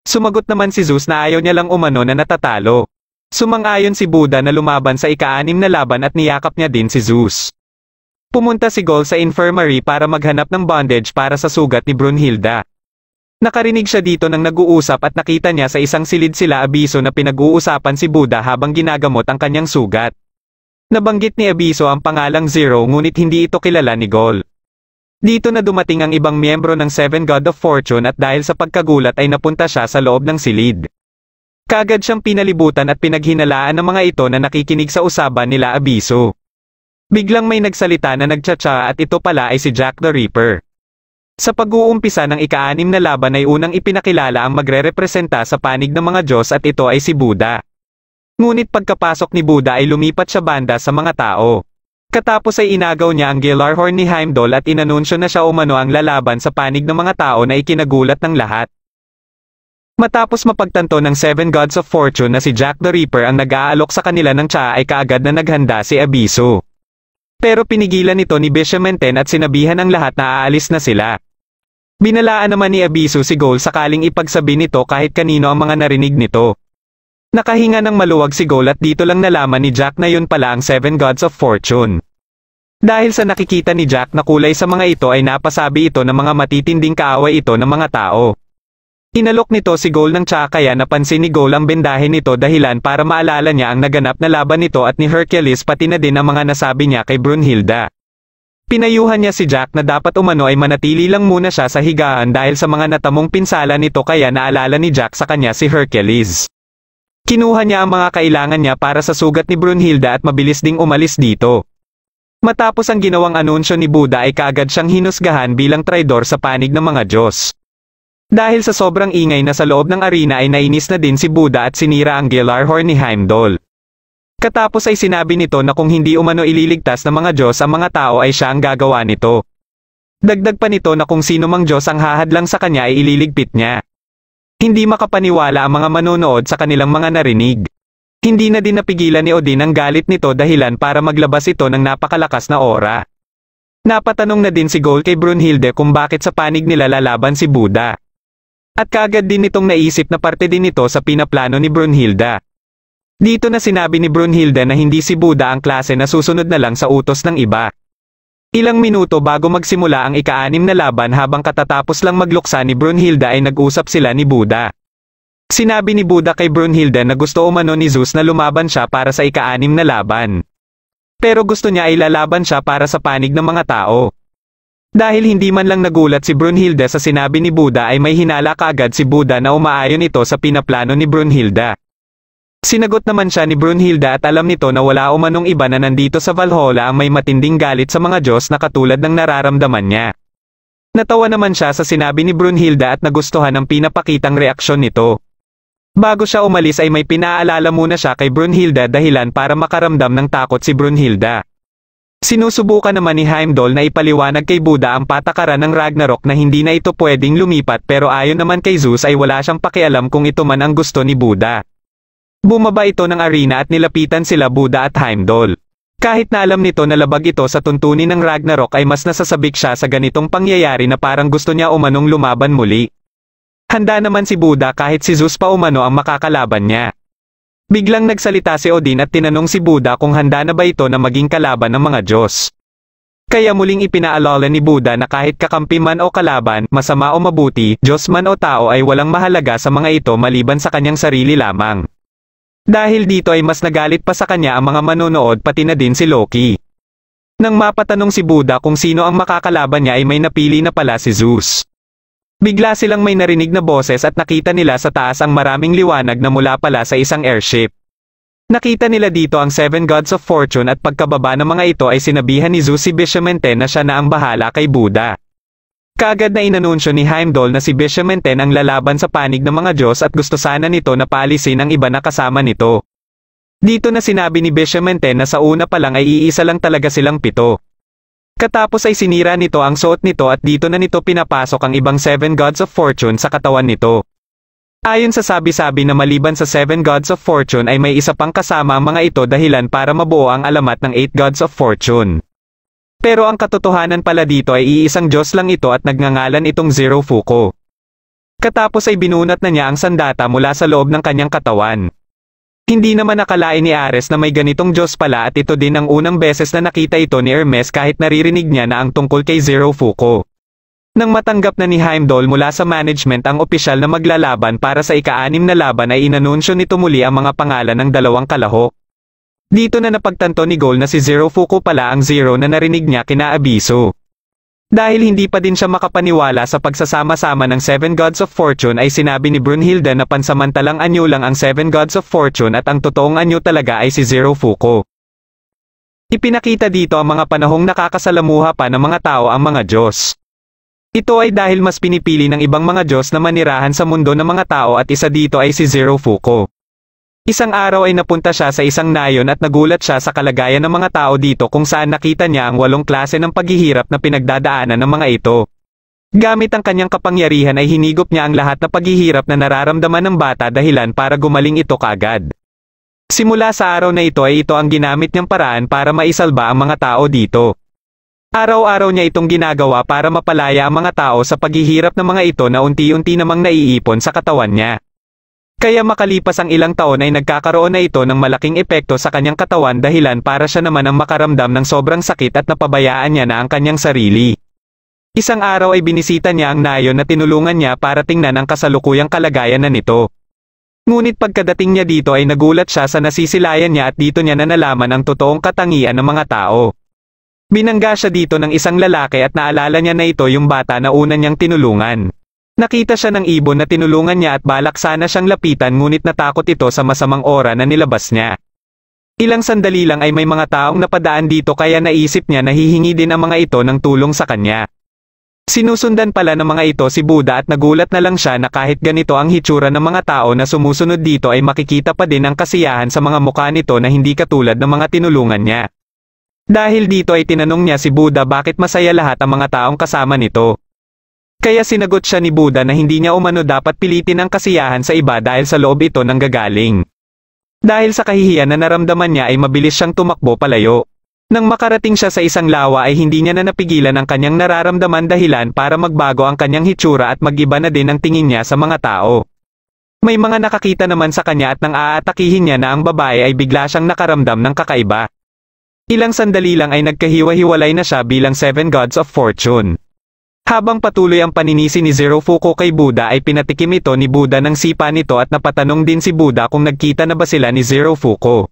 Sumagot naman si Zeus na ayaw niya lang umano na natatalo. Sumang-ayon si Buddha na lumaban sa ika-6 na laban at niyakap niya din si Zeus. Pumunta si Gol sa infirmary para maghanap ng bandage para sa sugat ni Brunhilde. Nakarinig siya dito nang nag-uusap at nakita niya sa isang silid sila Abiso na pinag-uusapan si Buddha habang ginagamot ang kanyang sugat. Nabanggit ni Abiso ang pangalang Zero ngunit hindi ito kilala ni Gol. Dito na dumating ang ibang miyembro ng Seven God of Fortune at dahil sa pagkagulat ay napunta siya sa loob ng silid. Kaagad siyang pinalibutan at pinaghinalaan ng mga ito na nakikinig sa usapan nila Abiso. Biglang may nagsalita na nagtsatsa at ito pala ay si Jack the Ripper. Sa pag-uumpisa ng ika-6 na laban ay unang ipinakilala ang magre-representa sa panig ng mga Diyos at ito ay si Buddha. Ngunit pagkapasok ni Buddha ay lumipat siya banda sa mga tao. Katapos ay inagaw niya ang Gjallarhorn ni Heimdall at inanunsyo na siya umano ang lalaban sa panig ng mga tao na ikinagulat ng lahat. Matapos mapagtanto ng 7 Gods of Fortune na si Jack the Ripper ang nag-aalok sa kanila ng tsa ay kaagad na naghanda si Abiso. Pero pinigilan nito ni Bishamenten at sinabihan ang lahat na aalis na sila. Binalaan naman ni Abiso si Gold sakaling ipagsabi nito kahit kanino ang mga narinig nito. Nakahinga ng maluwag si Gold at dito lang nalaman ni Jack na yun pala ang 7 Gods of Fortune. Dahil sa nakikita ni Jack na kulay sa mga ito ay napasabi ito ng mga matitinding kaaway ito ng mga tao. Inalok nito si Gold ng tsa kaya napansin ni Gold ang bendahe nito dahilan para maalala niya ang naganap na laban nito at ni Hercules pati na din ang mga nasabi niya kay Brunhilda. Pinayuhan niya si Jack na dapat umano ay manatili lang muna siya sa higaan dahil sa mga natamong pinsala nito kaya naalala ni Jack sa kanya si Hercules. Kinuha niya ang mga kailangan niya para sa sugat ni Brunhilda at mabilis ding umalis dito. Matapos ang ginawang anunsyo ni Buddha ay kaagad siyang hinusgahan bilang traidor sa panig ng mga Diyos. Dahil sa sobrang ingay na sa loob ng arena ay nainis na din si Buddha at sinira ang Gjallarhorn ni Heimdall. Katapos ay sinabi nito na kung hindi umano ililigtas ng mga Diyos ang mga tao ay siya ang gagawa nito. Dagdag pa nito na kung sino mang Diyos ang hahadlang sa kanya ay ililigpit niya. Hindi makapaniwala ang mga manonood sa kanilang mga narinig. Hindi na din napigilan ni Odin ang galit nito dahilan para maglabas ito ng napakalakas na aura. Napatanong na din si Gold kay Brunhilde kung bakit sa panig nila lalaban si Buddha. At kaagad din nitong naisip na parte din ito sa pinaplano ni Brunhilda. Dito na sinabi ni Brunhilda na hindi si Buddha ang klase na susunod na lang sa utos ng iba. Ilang minuto bago magsimula ang ika-6 na laban habang katatapos lang magluksa ni Brunhilda ay nag-usap sila ni Buddha. Sinabi ni Buddha kay Brunhilda na gusto umano ni Zeus na lumaban siya para sa ika-6 na laban. Pero gusto niya ay lalaban siya para sa panig ng mga tao. Dahil hindi man lang nagulat si Brunhilda sa sinabi ni Buddha ay may hinala kaagad si Buddha na umaayon ito sa pinaplano ni Brunhilda. Sinagot naman siya ni Brunhilda at alam nito na wala umanong iba na nandito sa Valhalla ang may matinding galit sa mga Diyos na katulad ng nararamdaman niya. Natawa naman siya sa sinabi ni Brunhilda at nagustuhan ang pinapakitang reaksyon nito. Bago siya umalis ay may pinaalala muna siya kay Brunhilda dahilan para makaramdam ng takot si Brunhilda. Sinusubukan naman ni Heimdall na ipaliwanag kay Buddha ang patakaran ng Ragnarok na hindi na ito pwedeng lumipat pero ayon naman kay Zeus ay wala siyang pakialam kung ito man ang gusto ni Buddha. Bumaba ito ng arena at nilapitan sila Buddha at Heimdall. Kahit na alam nito na labag ito sa tuntunin ng Ragnarok ay mas nasasabik siya sa ganitong pangyayari na parang gusto niya umanong lumaban muli. Handa naman si Buddha kahit si Zeus pa umano ang makakalaban niya. Biglang nagsalita si Odin at tinanong si Buddha kung handa na ba ito na maging kalaban ng mga Diyos. Kaya muling ipinaalala ni Buddha na kahit kakampi man o kalaban, masama o mabuti, Diyos man o tao ay walang mahalaga sa mga ito maliban sa kanyang sarili lamang. Dahil dito ay mas nagalit pa sa kanya ang mga manonood pati na din si Loki. Nang mapatanong si Buddha kung sino ang makakalaban niya ay may napili na pala si Zeus. Bigla silang may narinig na boses at nakita nila sa taas ang maraming liwanag na mula pala sa isang airship. Nakita nila dito ang 7 Gods of Fortune at pagkababa ng mga ito ay sinabihan ni Zeus si Bishamenten na siya na ang bahala kay Buddha. Kaagad na inanunsyo ni Heimdall na si Bishamenten ang lalaban sa panig ng mga Diyos at gusto sana nito na paalisin ang iba na kasama nito. Dito na sinabi ni Bishamenten na sa una pa lang ay iisa lang talaga silang 7. Katapos ay sinira nito ang suot nito at dito na nito pinapasok ang ibang 7 Gods of Fortune sa katawan nito. Ayon sa sabi-sabi na maliban sa 7 Gods of Fortune ay may isa pang kasama ang mga ito dahilan para mabuo ang alamat ng 8 Gods of Fortune. Pero ang katotohanan pala dito ay iisang Diyos lang ito at nagngangalan itong Zero Fuko. Katapos ay binunat na niya ang sandata mula sa loob ng kanyang katawan. Hindi naman nakalain ni Ares na may ganitong Diyos pala at ito din ang unang beses na nakita ito ni Hermes kahit naririnig niya na ang tungkol kay Zero Fuko. Nang matanggap na ni Heimdall mula sa management ang opisyal na maglalaban para sa ika-6 na laban ay inanunsyo nito muli ang mga pangalan ng dalawang kalahok. Dito na napagtanto ni Gold na si Zero Fuko pala ang Zero na narinig niya kina Abiso. Dahil hindi pa din siya makapaniwala sa pagsasama-sama ng 7 Gods of Fortune ay sinabi ni Brunhilda na pansamantalang anyo lang ang 7 Gods of Fortune at ang totoong anyo talaga ay si Zero Fuko. Ipinakita dito ang mga panahong nakakasalamuha pa ng mga tao ang mga Diyos. Ito ay dahil mas pinipili ng ibang mga Diyos na manirahan sa mundo ng mga tao at isa dito ay si Zero Fuko. Isang araw ay napunta siya sa isang nayon at nagulat siya sa kalagayan ng mga tao dito kung saan nakita niya ang 8 klase ng paghihirap na pinagdadaanan ng mga ito. Gamit ang kanyang kapangyarihan ay hinigop niya ang lahat na paghihirap na nararamdaman ng bata dahilan para gumaling ito kaagad. Simula sa araw na ito ay ito ang ginamit niyang paraan para maisalba ang mga tao dito. Araw-araw niya itong ginagawa para mapalaya ang mga tao sa paghihirap ng mga ito na unti-unti namang naiipon sa katawan niya. Kaya makalipas ang ilang taon ay nagkakaroon na ito ng malaking epekto sa kanyang katawan dahilan para siya naman ang makaramdam ng sobrang sakit at napabayaan niya na ang kanyang sarili. Isang araw ay binisita niya ang nayon na tinulungan niya para tingnan ang kasalukuyang kalagayan na nito. Ngunit pagkadating niya dito ay nagulat siya sa nasisilayan niya at dito niya nalaman ang totoong katangian ng mga tao. Binangga siya dito ng isang lalaki at naalala niya na ito yung bata na una niyang tinulungan. Nakita siya ng ibon na tinulungan niya at balak sana siyang lapitan ngunit natakot ito sa masamang ora na nilabas niya. Ilang sandali lang ay may mga taong napadaan dito kaya naisip niya na hihingi din ang mga ito ng tulong sa kanya. Sinusundan pala ng mga ito si Buddha at nagulat na lang siya na kahit ganito ang hitsura ng mga tao na sumusunod dito ay makikita pa din ang kasiyahan sa mga mukha nito na hindi katulad ng mga tinulungan niya. Dahil dito ay tinanong niya si Buddha bakit masaya lahat ang mga taong kasama nito. Kaya sinagot siya ni Buddha na hindi niya umano dapat pilitin ang kasiyahan sa iba dahil sa loob ito nanggagaling. Dahil sa kahihiyan na naramdaman niya ay mabilis siyang tumakbo palayo. Nang makarating siya sa isang lawa ay hindi niya na napigilan ang kanyang nararamdaman dahilan para magbago ang kanyang hitsura at mag-iba na din ang tingin niya sa mga tao. May mga nakakita naman sa kanya at nang aatakihin niya na ang babae ay bigla siyang nakaramdam ng kakaiba. Ilang sandali lang ay nagkahiwa-hiwalay na siya bilang 7 gods of fortune. Habang patuloy ang paninisi ni Zero Fuko kay Buddha ay pinatikim ito ni Buddha ng sipa nito at napatanong din si Buddha kung nagkita na ba sila ni Zero Fuko.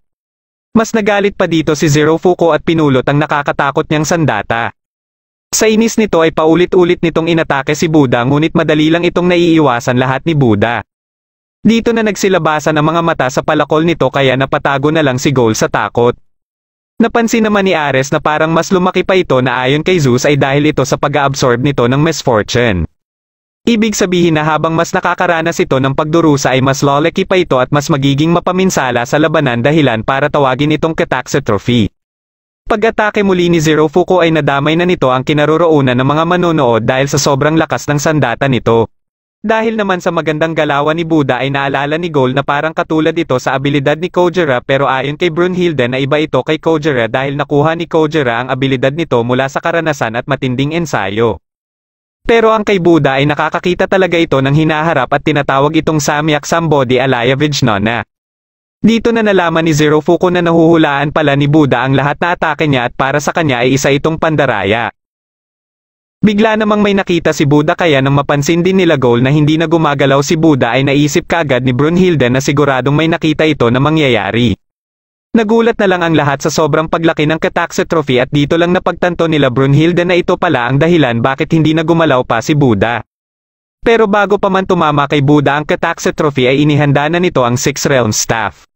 Mas nagalit pa dito si Zero Fuko at pinulot ang nakakatakot niyang sandata. Sa inis nito ay paulit-ulit nitong inatake si Buddha ngunit madali lang itong naiiwasan lahat ni Buddha. Dito na nagsilabasan ang mga mata sa palakol nito kaya napatago na lang si Goal sa takot. Napansin naman ni Ares na parang mas lumaki pa ito na ayon kay Zeus ay dahil ito sa pag-absorb nito ng misfortune. Ibig sabihin na habang mas nakakaranas ito ng pagdurusa ay mas lolaki pa ito at mas magiging mapaminsala sa labanan dahilan para tawagin itong catastrophe. Pag-atake muli ni Zero Fuko ay nadamay na nito ang kinaroroonan ng mga manonood dahil sa sobrang lakas ng sandata nito. Dahil naman sa magandang galawan ni Buddha ay naalala ni Goal na parang katulad ito sa abilidad ni Kojira pero ayon kay Brunhilde na iba ito kay Kojira dahil nakuha ni Kojira ang abilidad nito mula sa karanasan at matinding ensayo. Pero ang kay Buddha ay nakakakita talaga ito ng hinaharap at tinatawag itong Samyak Sambodhi Alaya Vijnana. Dito na nalaman ni Zero Fuko na nahuhulaan pala ni Buddha ang lahat na atake niya at para sa kanya ay isa itong pandaraya. Bigla namang may nakita si Buddha kaya nang mapansin din nila Goal na hindi na gumagalaw si Buddha ay naisip kaagad ni Brunhilde na siguradong may nakita ito na mangyayari. Nagulat na lang ang lahat sa sobrang paglaki ng catastrophe at dito lang napagtanto nila Brunhilde na ito pala ang dahilan bakit hindi na gumalaw pa si Buddha. Pero bago pa man tumama kay Buddha ang catastrophe ay inihanda na nito ang 6 realm staff.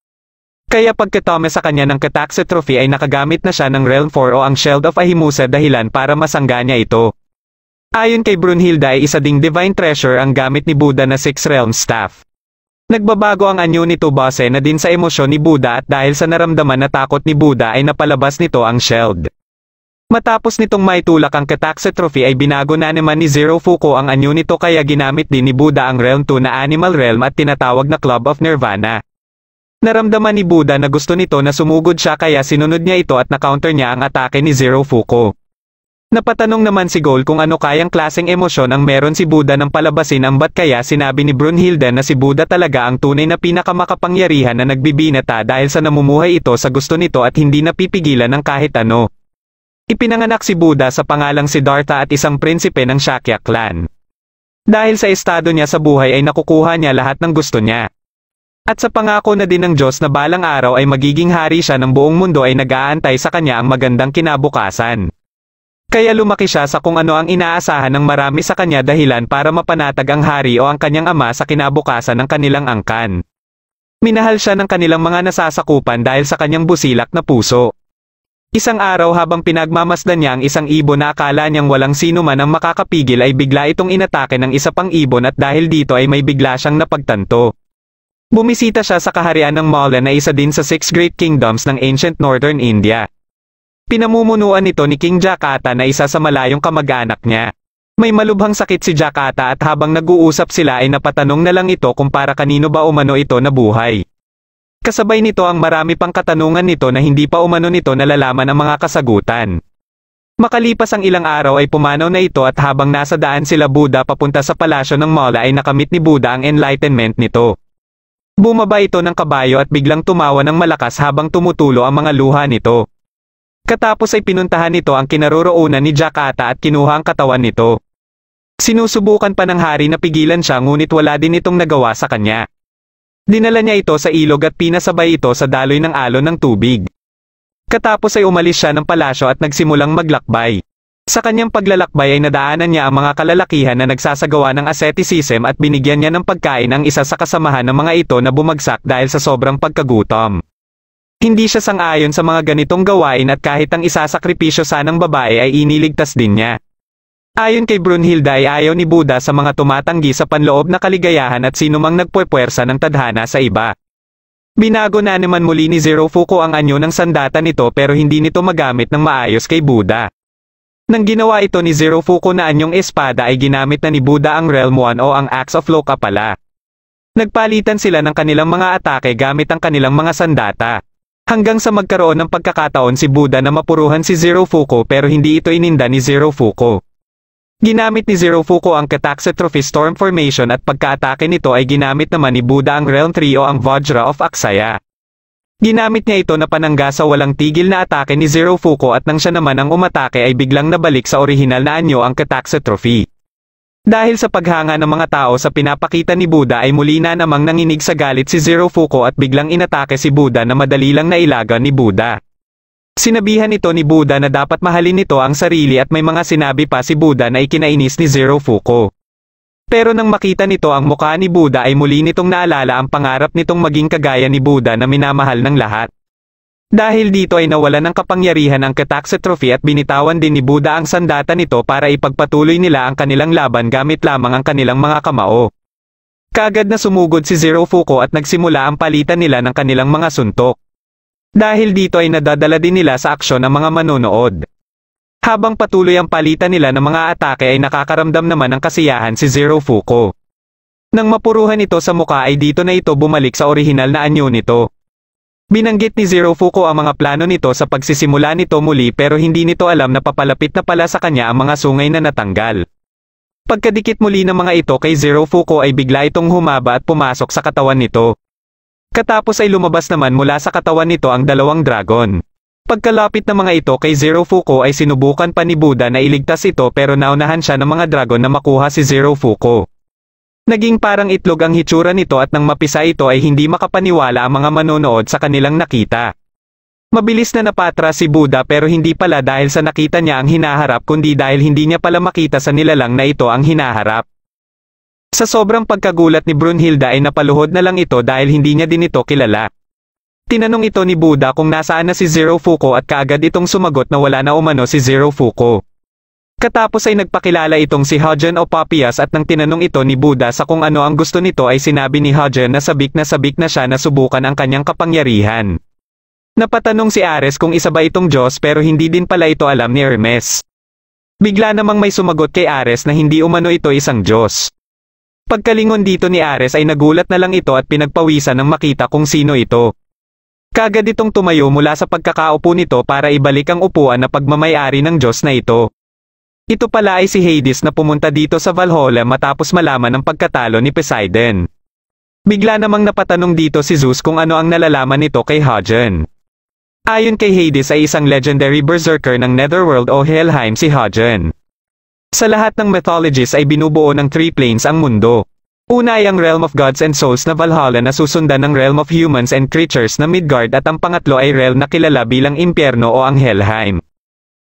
Kaya pagkatome sa kanya ng catastrophe ay nakagamit na siya ng realm 4 o ang Shield of Ahimusa dahilan para masangga niya ito. Ayon kay Brunhilde ay isa ding divine treasure ang gamit ni Buddha na 6 realm staff. Nagbabago ang anyo nito base na din sa emosyon ni Buddha at dahil sa naramdaman na takot ni Buddha ay napalabas nito ang shield. Matapos nitong maitulak ang catastrophe ay binago na naman ni Zero Fuko ang anyo nito kaya ginamit din ni Buddha ang realm 2 na animal realm at tinatawag na Club of Nirvana. Naramdaman ni Buddha na gusto nito na sumugod siya kaya sinunod niya ito at na-counter niya ang atake ni Zero Fuko. Napatanong naman si Goal kung ano kayang klaseng emosyon ang meron si Buddha nang palabasin ang bat kaya sinabi ni Brunhilde na si Buddha talaga ang tunay na pinakamakapangyarihan na nagbibinata dahil sa namumuhay ito sa gusto nito at hindi napipigilan ng kahit ano. Ipinanganak si Buddha sa pangalang Siddhartha at isang prinsipe ng Shakya clan. Dahil sa estado niya sa buhay ay nakukuha niya lahat ng gusto niya. At sa pangako na din ng Diyos na balang araw ay magiging hari siya ng buong mundo ay nag-aantay sa kanya ang magandang kinabukasan. Kaya lumaki siya sa kung ano ang inaasahan ng marami sa kanya dahilan para mapanatag ang hari o ang kanyang ama sa kinabukasan ng kanilang angkan. Minahal siya ng kanilang mga nasasakupan dahil sa kanyang busilak na puso. Isang araw habang pinagmamasdan niya ang isang ibon na akala niyang walang sino man ang makakapigil ay bigla itong inatake ng isa pang ibon at dahil dito ay may bigla siyang napagtanto. Bumisita siya sa kaharian ng Malla na isa din sa 6 Great Kingdoms ng ancient Northern India. Pinamumunuan nito ni King Jakata na isa sa malayong kamag-anak niya. May malubhang sakit si Jakata at habang nag-uusap sila ay napatanong na lang ito kung para kanino ba umano ito nabuhay. Kasabay nito ang marami pang katanungan nito na hindi pa umano nito nalalaman ang mga kasagutan. Makalipas ang ilang araw ay pumanaw na ito at habang nasa daan sila Buddha papunta sa palasyo ng Malla ay nakamit ni Buddha ang enlightenment nito. Bumaba ito ng kabayo at biglang tumawa ng malakas habang tumutulo ang mga luha nito. Katapos ay pinuntahan nito ang kinaroroonan ni Jakata at kinuha ang katawan nito. Sinusubukan pa ng hari na pigilan siya ngunit wala din itong nagawa sa kanya. Dinala niya ito sa ilog at pinasabay ito sa daloy ng alon ng tubig. Katapos ay umalis siya ng palasyo at nagsimulang maglakbay. Sa kanyang paglalakbay ay nadaanan niya ang mga kalalakihan na nagsasagawa ng asceticism at binigyan niya ng pagkain ang isa sa kasamahan ng mga ito na bumagsak dahil sa sobrang pagkagutom. Hindi siya sang-ayon sa mga ganitong gawain at kahit ang isasakripisyo sanang babae ay iniligtas din niya. Ayon kay Brunhilda ay ayaw ni Buddha sa mga tumatanggi sa panloob na kaligayahan at sinumang nagpupuwersa ng tadhana sa iba. Binago na naman muli ni Zerofuko ang anyo ng sandata nito pero hindi nito magamit ng maayos kay Buddha. Nang ginawa ito ni Zerofuko na anyong espada ay ginamit na ni Buddha ang Realm 1 o ang Axe of Lokapala. Nagpalitan sila ng kanilang mga atake gamit ang kanilang mga sandata. Hanggang sa magkaroon ng pagkakataon si Buddha na mapuruhan si Zerofuko pero hindi ito ininda ni Zerofuko. Ginamit ni Zerofuko ang Kataxatrophy Storm Formation at pagkaatake nito ay ginamit naman ni Buddha ang Realm 3 o ang Vajra of Aksaya. Ginamit niya ito na panangga sa walang tigil na atake ni Zerofuko at nang siya naman ang umatake ay biglang nabalik sa orihinal na anyo ang Kataxatrophy. Dahil sa paghanga ng mga tao sa pinapakita ni Buddha ay muli na namang nanginig sa galit si Zerofuko at biglang inatake si Buddha na madali lang nailaga ni Buddha. Sinabihan ito ni Buddha na dapat mahalin nito ang sarili at may mga sinabi pa si Buddha na ikinainis ni Zerofuko. Pero nang makita nito ang mukha ni Buddha ay muli nitong naalala ang pangarap nitong maging kagaya ni Buddha na minamahal ng lahat. Dahil dito ay nawalan ng kapangyarihan ang Kataxatrophy at binitawan din ni Buddha ang sandata nito para ipagpatuloy nila ang kanilang laban gamit lamang ang kanilang mga kamao. Kaagad na sumugod si Zerofuko at nagsimula ang palitan nila ng kanilang mga suntok. Dahil dito ay nadadala din nila sa aksyon ang mga manonood. Habang patuloy ang palitan nila ng mga atake ay nakakaramdam naman ng kasiyahan si Zerofuko. Nang mapuruhan ito sa muka ay dito na ito bumalik sa orihinal na anyo nito. Binanggit ni Zerofuko ang mga plano nito sa pagsisimula nito muli pero hindi nito alam na papalapit na pala sa kanya ang mga sungay na natanggal. Pagkadikit muli ng mga ito kay Zerofuko ay bigla itong humaba at pumasok sa katawan nito. Katapos ay lumabas naman mula sa katawan nito ang dalawang dragon. Pagkalapit ng mga ito kay Zerofuko ay sinubukan pa ni Buddha na iligtas ito pero naunahan siya ng mga dragon na makuha si Zerofuko. Naging parang itlog ang hitsura nito at nang mapisa ito ay hindi makapaniwala ang mga manonood sa kanilang nakita. Mabilis na napatras si Buddha pero hindi pala dahil sa nakita niya ang hinaharap kundi dahil hindi niya pala makita sa nilalang na ito ang hinaharap. Sa sobrang pagkagulat ni Brunhilda ay napaluhod na lang ito dahil hindi niya din ito kilala. Tinanong ito ni Buddha kung nasaan na si Zerofuko at kaagad itong sumagot na wala na umano si Zerofuko. Katapos ay nagpakilala itong si Hajan o Papias at nang tinanong ito ni Buddha sa kung ano ang gusto nito ay sinabi ni Hajan na sabik na siya na subukan ang kanyang kapangyarihan. Napatanong si Ares kung isa ba itong Diyos pero hindi din pala ito alam ni Hermes. Bigla namang may sumagot kay Ares na hindi umano ito isang Diyos. Pagkalingon dito ni Ares ay nagulat na lang ito at pinagpawisan nang makita kung sino ito. Kaagad itong tumayo mula sa pagkakaupo nito para ibalik ang upuan na pagmamayari ng Diyos na ito. Ito pala ay si Hades na pumunta dito sa Valhalla matapos malaman ang pagkatalo ni Poseidon. Bigla namang napatanong dito si Zeus kung ano ang nalalaman nito kay Hajan. Ayon kay Hades ay isang legendary berserker ng Netherworld o Helheim si Hajan. Sa lahat ng mythologies ay binubuo ng 3 planes ang mundo. Una ay ang Realm of Gods and Souls na Valhalla na susundan ng Realm of Humans and Creatures na Midgard at ang pangatlo ay realm na kilala bilang Impyerno o ang Helheim.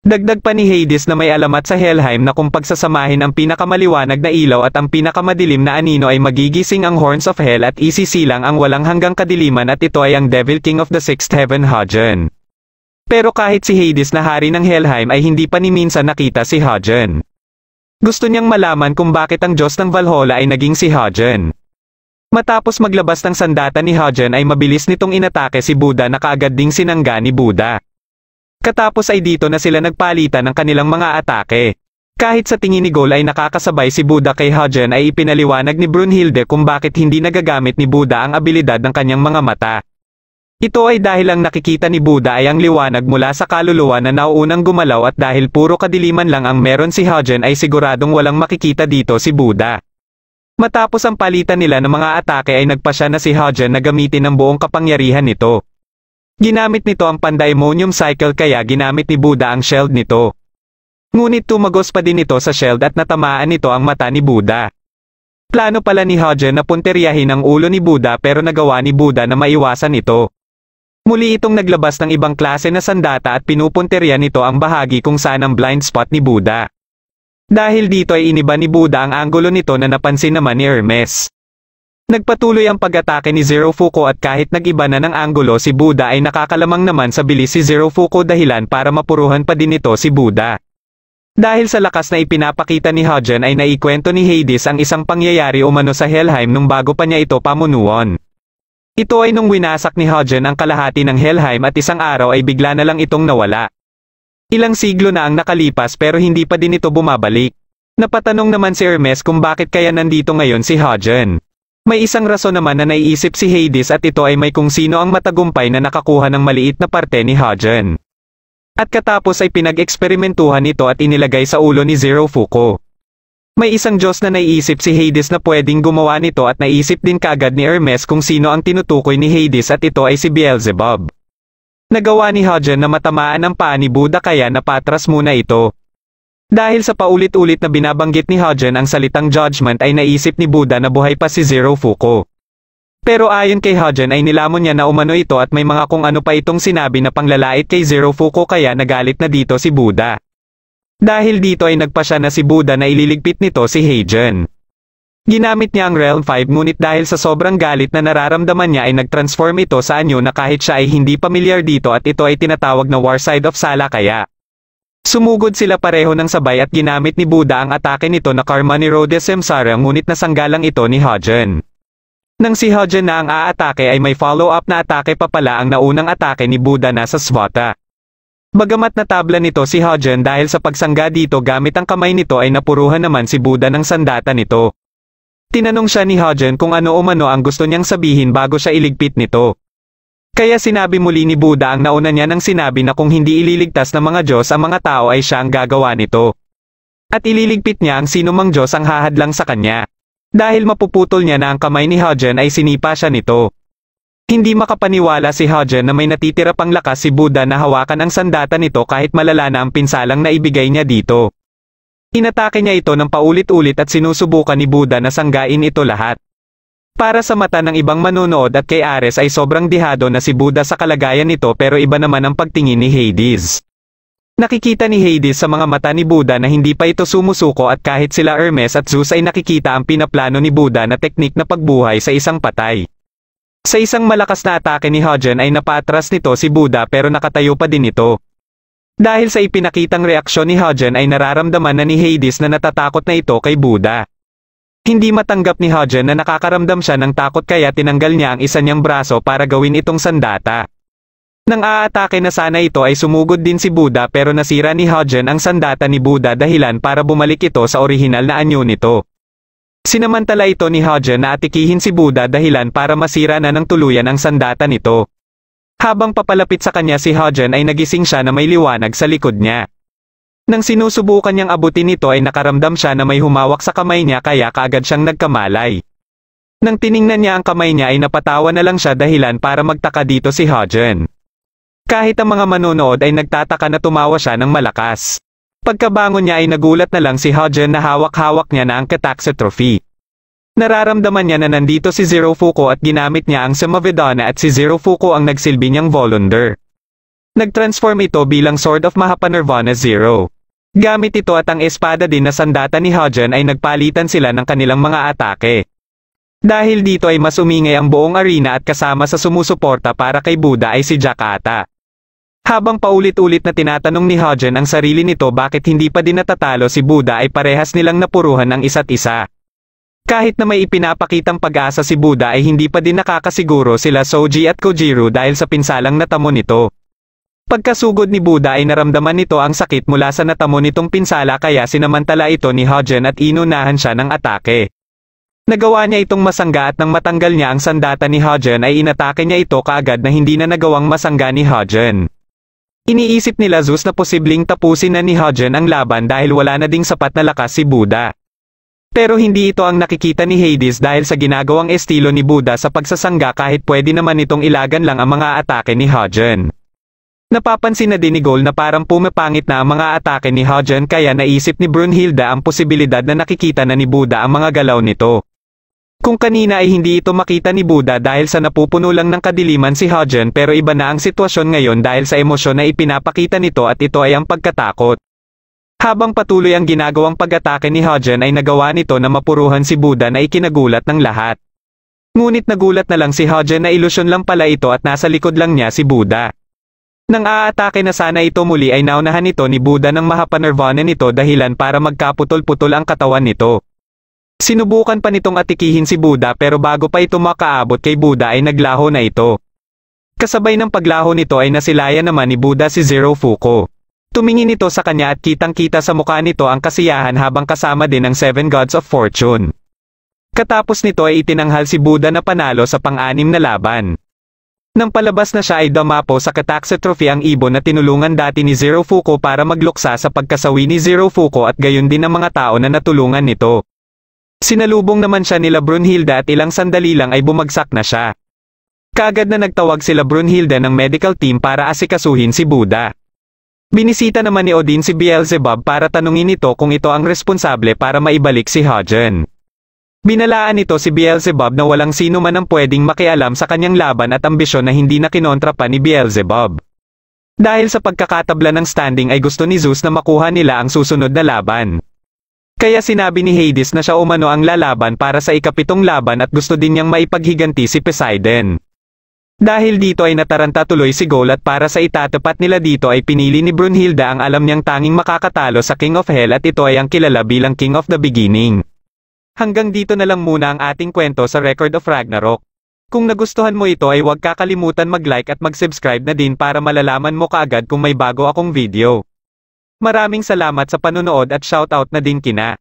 Dagdag pa ni Hades na may alamat sa Helheim na kung pagsasamahin ang pinakamaliwanag na ilaw at ang pinakamadilim na anino ay magigising ang Horns of Hell at isisilang ang walang hanggang kadiliman at ito ay ang Devil King of the Sixth Heaven Hajan. Pero kahit si Hades na hari ng Helheim ay hindi pa ni minsan nakita si Hagen. Gusto niyang malaman kung bakit ang Diyos ng Valhalla ay naging si Hagen. Matapos maglabas ng sandata ni Hagen ay mabilis nitong inatake si Buddha na kaagad ding sinangga ni Buddha. Katapos ay dito na sila nagpalitan ng kanilang mga atake. Kahit sa tingin ni Gol ay nakakasabay si Buddha kay Hagen ay ipinaliwanag ni Brunhilde kung bakit hindi nagagamit ni Buddha ang abilidad ng kanyang mga mata. Ito ay dahil ang nakikita ni Buddha ay ang liwanag mula sa kaluluwa na nauunang gumalaw at dahil puro kadiliman lang ang meron si Hagen ay siguradong walang makikita dito si Buddha. Matapos ang palitan nila ng mga atake ay nagpasya na si Hagen na gamitin ang buong kapangyarihan nito. Ginamit nito ang Pandaemonium Cycle kaya ginamit ni Buddha ang shield nito. Ngunit tumagos pa din ito sa shield at natamaan nito ang mata ni Buddha. Plano pala ni Hagen na punteryahin ang ulo ni Buddha pero nagawa ni Buddha na maiwasan ito. Muli itong naglabas ng ibang klase na sandata at pinupunterya nito ang bahagi kung saan ang blind spot ni Buddha. Dahil dito ay iniba ni Buddha ang anggulo nito na napansin naman ni Hermes. Nagpatuloy ang pag-atake ni Zero Fuko at kahit nag-iba na ng anggulo si Buddha ay nakakalamang naman sa bilis si Zero Fuko dahilan para mapuruhan pa din ito si Buddha. Dahil sa lakas na ipinapakita ni Hagen ay naikwento ni Hades ang isang pangyayari umano sa Helheim nung bago pa niya ito pamunuan. Ito ay nung winasak ni Hagen ang kalahati ng Helheim at isang araw ay bigla na lang itong nawala. Ilang siglo na ang nakalipas pero hindi pa din ito bumabalik. Napatanong naman si Hermes kung bakit kaya nandito ngayon si Hagen. May isang rason naman na naiisip si Hades at ito ay may kung sino ang matagumpay na nakakuha ng maliit na parte ni Hagen. At katapos ay pinag-eksperimentuhan ito at inilagay sa ulo ni Zero Fuko. May isang Diyos na naiisip si Hades na pwedeng gumawa nito at naisip din kaagad ni Hermes kung sino ang tinutukoy ni Hades at ito ay si Beelzebub. Nagawa ni Hagen na matamaan ang paa ni Buddha kaya napatras muna ito. Dahil sa paulit-ulit na binabanggit ni Hagen ang salitang judgment ay naisip ni Buddha na buhay pa si Zero Fuko. Pero ayon kay Hagen ay nilamon niya na umano ito at may mga kung ano pa itong sinabi na panglalait kay Zero Fuko kaya nagalit na dito si Buddha. Dahil dito ay nagpasya na si Buddha na ililigpit nito si Hagen. Ginamit niya ang Realm 5 ngunit dahil sa sobrang galit na nararamdaman niya ay nagtransform ito sa anyo na kahit siya ay hindi pamilyar dito at ito ay tinatawag na Warside of Sala kaya. Sumugod sila pareho ng sabay at ginamit ni Buddha ang atake nito na Karma ni Rhodes Samsara ngunit nasanggalang ito ni Hagen. Nang si Hagen na ang aatake ay may follow-up na atake pa pala ang naunang atake ni Buddha na sa Svata. Bagamat natabla nito si Hagen dahil sa pagsangga dito gamit ang kamay nito ay napuruhan naman si Buddha ng sandata nito. Tinanong siya ni Hagen kung ano-umano ang gusto niyang sabihin bago siya iligpit nito. Kaya sinabi muli ni Buddha ang nauna niya nang sinabi na kung hindi ililigtas ng mga Diyos ang mga tao ay siya ang gagawa nito. At ililigpit niya ang sinumang Diyos ang hahadlang sa kanya. Dahil mapuputol niya na ang kamay ni Hagen ay sinipa siya nito. Hindi makapaniwala si Hagen na may natitira pang lakas si Buddha na hawakan ang sandata nito kahit malala na ang pinsalang na ibigay niya dito. Inatake niya ito ng paulit-ulit at sinusubukan ni Buddha na sanggain ito lahat. Para sa mata ng ibang manonood at kay Ares ay sobrang dihado na si Buddha sa kalagayan nito pero iba naman ang pagtingin ni Hades. Nakikita ni Hades sa mga mata ni Buddha na hindi pa ito sumusuko at kahit sila Hermes at Zeus ay nakikita ang pinaplano ni Buddha na teknik na pagbuhay sa isang patay. Sa isang malakas na atake ni Hagen ay napatras nito si Buddha pero nakatayo pa din ito. Dahil sa ipinakitang reaksyon ni Hagen ay nararamdaman na ni Hades na natatakot na ito kay Buddha. Hindi matanggap ni Hagen na nakakaramdam siya ng takot kaya tinanggal niya ang isa niyang braso para gawin itong sandata. Nang aatake na sana ito ay sumugod din si Buddha pero nasira ni Hagen ang sandata ni Buddha dahilan para bumalik ito sa orihinal na anyo nito. Sinamantala ito ni Hagen na atikihin si Buddha dahilan para masira na ng tuluyan ang sandata nito. Habang papalapit sa kanya si Hagen ay nagising siya na may liwanag sa likod niya. Nang sinusubukan niyang abutin ito ay nakaramdam siya na may humawak sa kamay niya kaya kaagad siyang nagkamalay. Nang tiningnan niya ang kamay niya ay napatawa na lang siya dahilan para magtaka dito si Hagen. Kahit ang mga manonood ay nagtataka na tumawa siya ng malakas. Pagkabangon niya ay nagulat na lang si Hagen na hawak-hawak niya na ang Kataxe Trophy. Nararamdaman niya na nandito si Zero Fuko at ginamit niya ang Samavedana at si Zero Fuko ang nagsilbi niyang Volunder. Nagtransform ito bilang Sword of Mahapanirvana Zero. Gamit ito at ang espada din na sandata ni Hagen ay nagpalitan sila ng kanilang mga atake. Dahil dito ay mas umingay ang buong arena at kasama sa sumusuporta para kay Buddha ay si Jakata. Habang paulit-ulit na tinatanong ni Hyojin ang sarili nito bakit hindi pa din natatalo si Buddha ay parehas nilang napuruhan ang isa't isa. Kahit na may ipinapakitang pag-asa si Buddha ay hindi pa din nakakasiguro sila Soji at Kojiro dahil sa pinsalang natamo nito. Pagkasugod ni Buddha ay naramdaman nito ang sakit mula sa natamo nitong pinsala kaya sinamantala ito ni Hyojin at inunahan siya ng atake. Nagawa niya itong masangga at nang matanggal niya ang sandata ni Hyojin ay inatake niya ito kaagad na hindi na nagawang masangga ni Hyojin. Iniisip nila Zeus na posibleng tapusin na ni Hyojin ang laban dahil wala na ding sapat na lakas si Buddha. Pero hindi ito ang nakikita ni Hades dahil sa ginagawang estilo ni Buddha sa pagsasangga kahit pwede naman itong ilagan lang ang mga atake ni Hyojin. Napapansin na din ni Gold na parang pumapangit na ang mga atake ni Hyojin kaya naisip ni Brunhilde ang posibilidad na nakikita na ni Buddha ang mga galaw nito. Kung kanina ay hindi ito makita ni Buddha dahil sa napupuno lang ng kadiliman si Hyojin pero iba na ang sitwasyon ngayon dahil sa emosyon na ipinapakita nito at ito ay ang pagkatakot. Habang patuloy ang ginagawang pag-atake ni Hyojin ay nagawa nito na mapuruhan si Buddha na ikinagulat ng lahat. Ngunit nagulat na lang si Hyojin na ilusyon lang pala ito at nasa likod lang niya si Buddha. Nang aatake na sana ito muli ay naunahan nito ni Buddha ng mahapanirvana nito dahilan para magkaputol-putol ang katawan nito. Sinubukan pa nitong atikihin si Buddha pero bago pa ito makaabot kay Buddha ay naglaho na ito. Kasabay ng paglaho nito ay nasilayan naman ni Buddha si Zero Fuko. Tumingin ito sa kanya at kitang-kita sa mukha nito ang kasiyahan habang kasama din ang 7 Gods of Fortune. Katapos nito ay itinanghal si Buddha na panalo sa pang-anim na laban. Nang palabas na siya ay damapo sa catastrophe ang ibon na tinulungan dati ni Zero Fuko para magluksa sa pagkasawi ni Zero Fuko at gayon din ang mga tao na natulungan nito. Sinalubong naman siya nila Brunhilde at ilang sandali lang ay bumagsak na siya. Kaagad na nagtawag sila Brunhilde ng medical team para asikasuhin si Buddha. Binisita naman ni Odin si Beelzebub para tanungin ito kung ito ang responsable para maibalik si Hyojin. Binalaan nito si Beelzebub na walang sino man ang pwedeng makialam sa kanyang laban at ambisyon na hindi na kinontra pa ni Beelzebub. Dahil sa pagkakatabla ng standing ay gusto ni Zeus na makuha nila ang susunod na laban. Kaya sinabi ni Hades na siya umano ang lalaban para sa ikapitong laban at gusto din niyang maipaghiganti si Poseidon. Dahil dito ay nataranta tuloy si Gold at para sa itatapat nila dito ay pinili ni Brunhilde ang alam niyang tanging makakatalo sa King of Hell at ito ay ang kilala bilang King of the Beginning. Hanggang dito na lang muna ang ating kwento sa Record of Ragnarok. Kung nagustuhan mo ito ay huwag kakalimutan mag-like at mag-subscribe na din para malalaman mo kaagad kung may bago akong video. Maraming salamat sa panonood at shoutout na din kina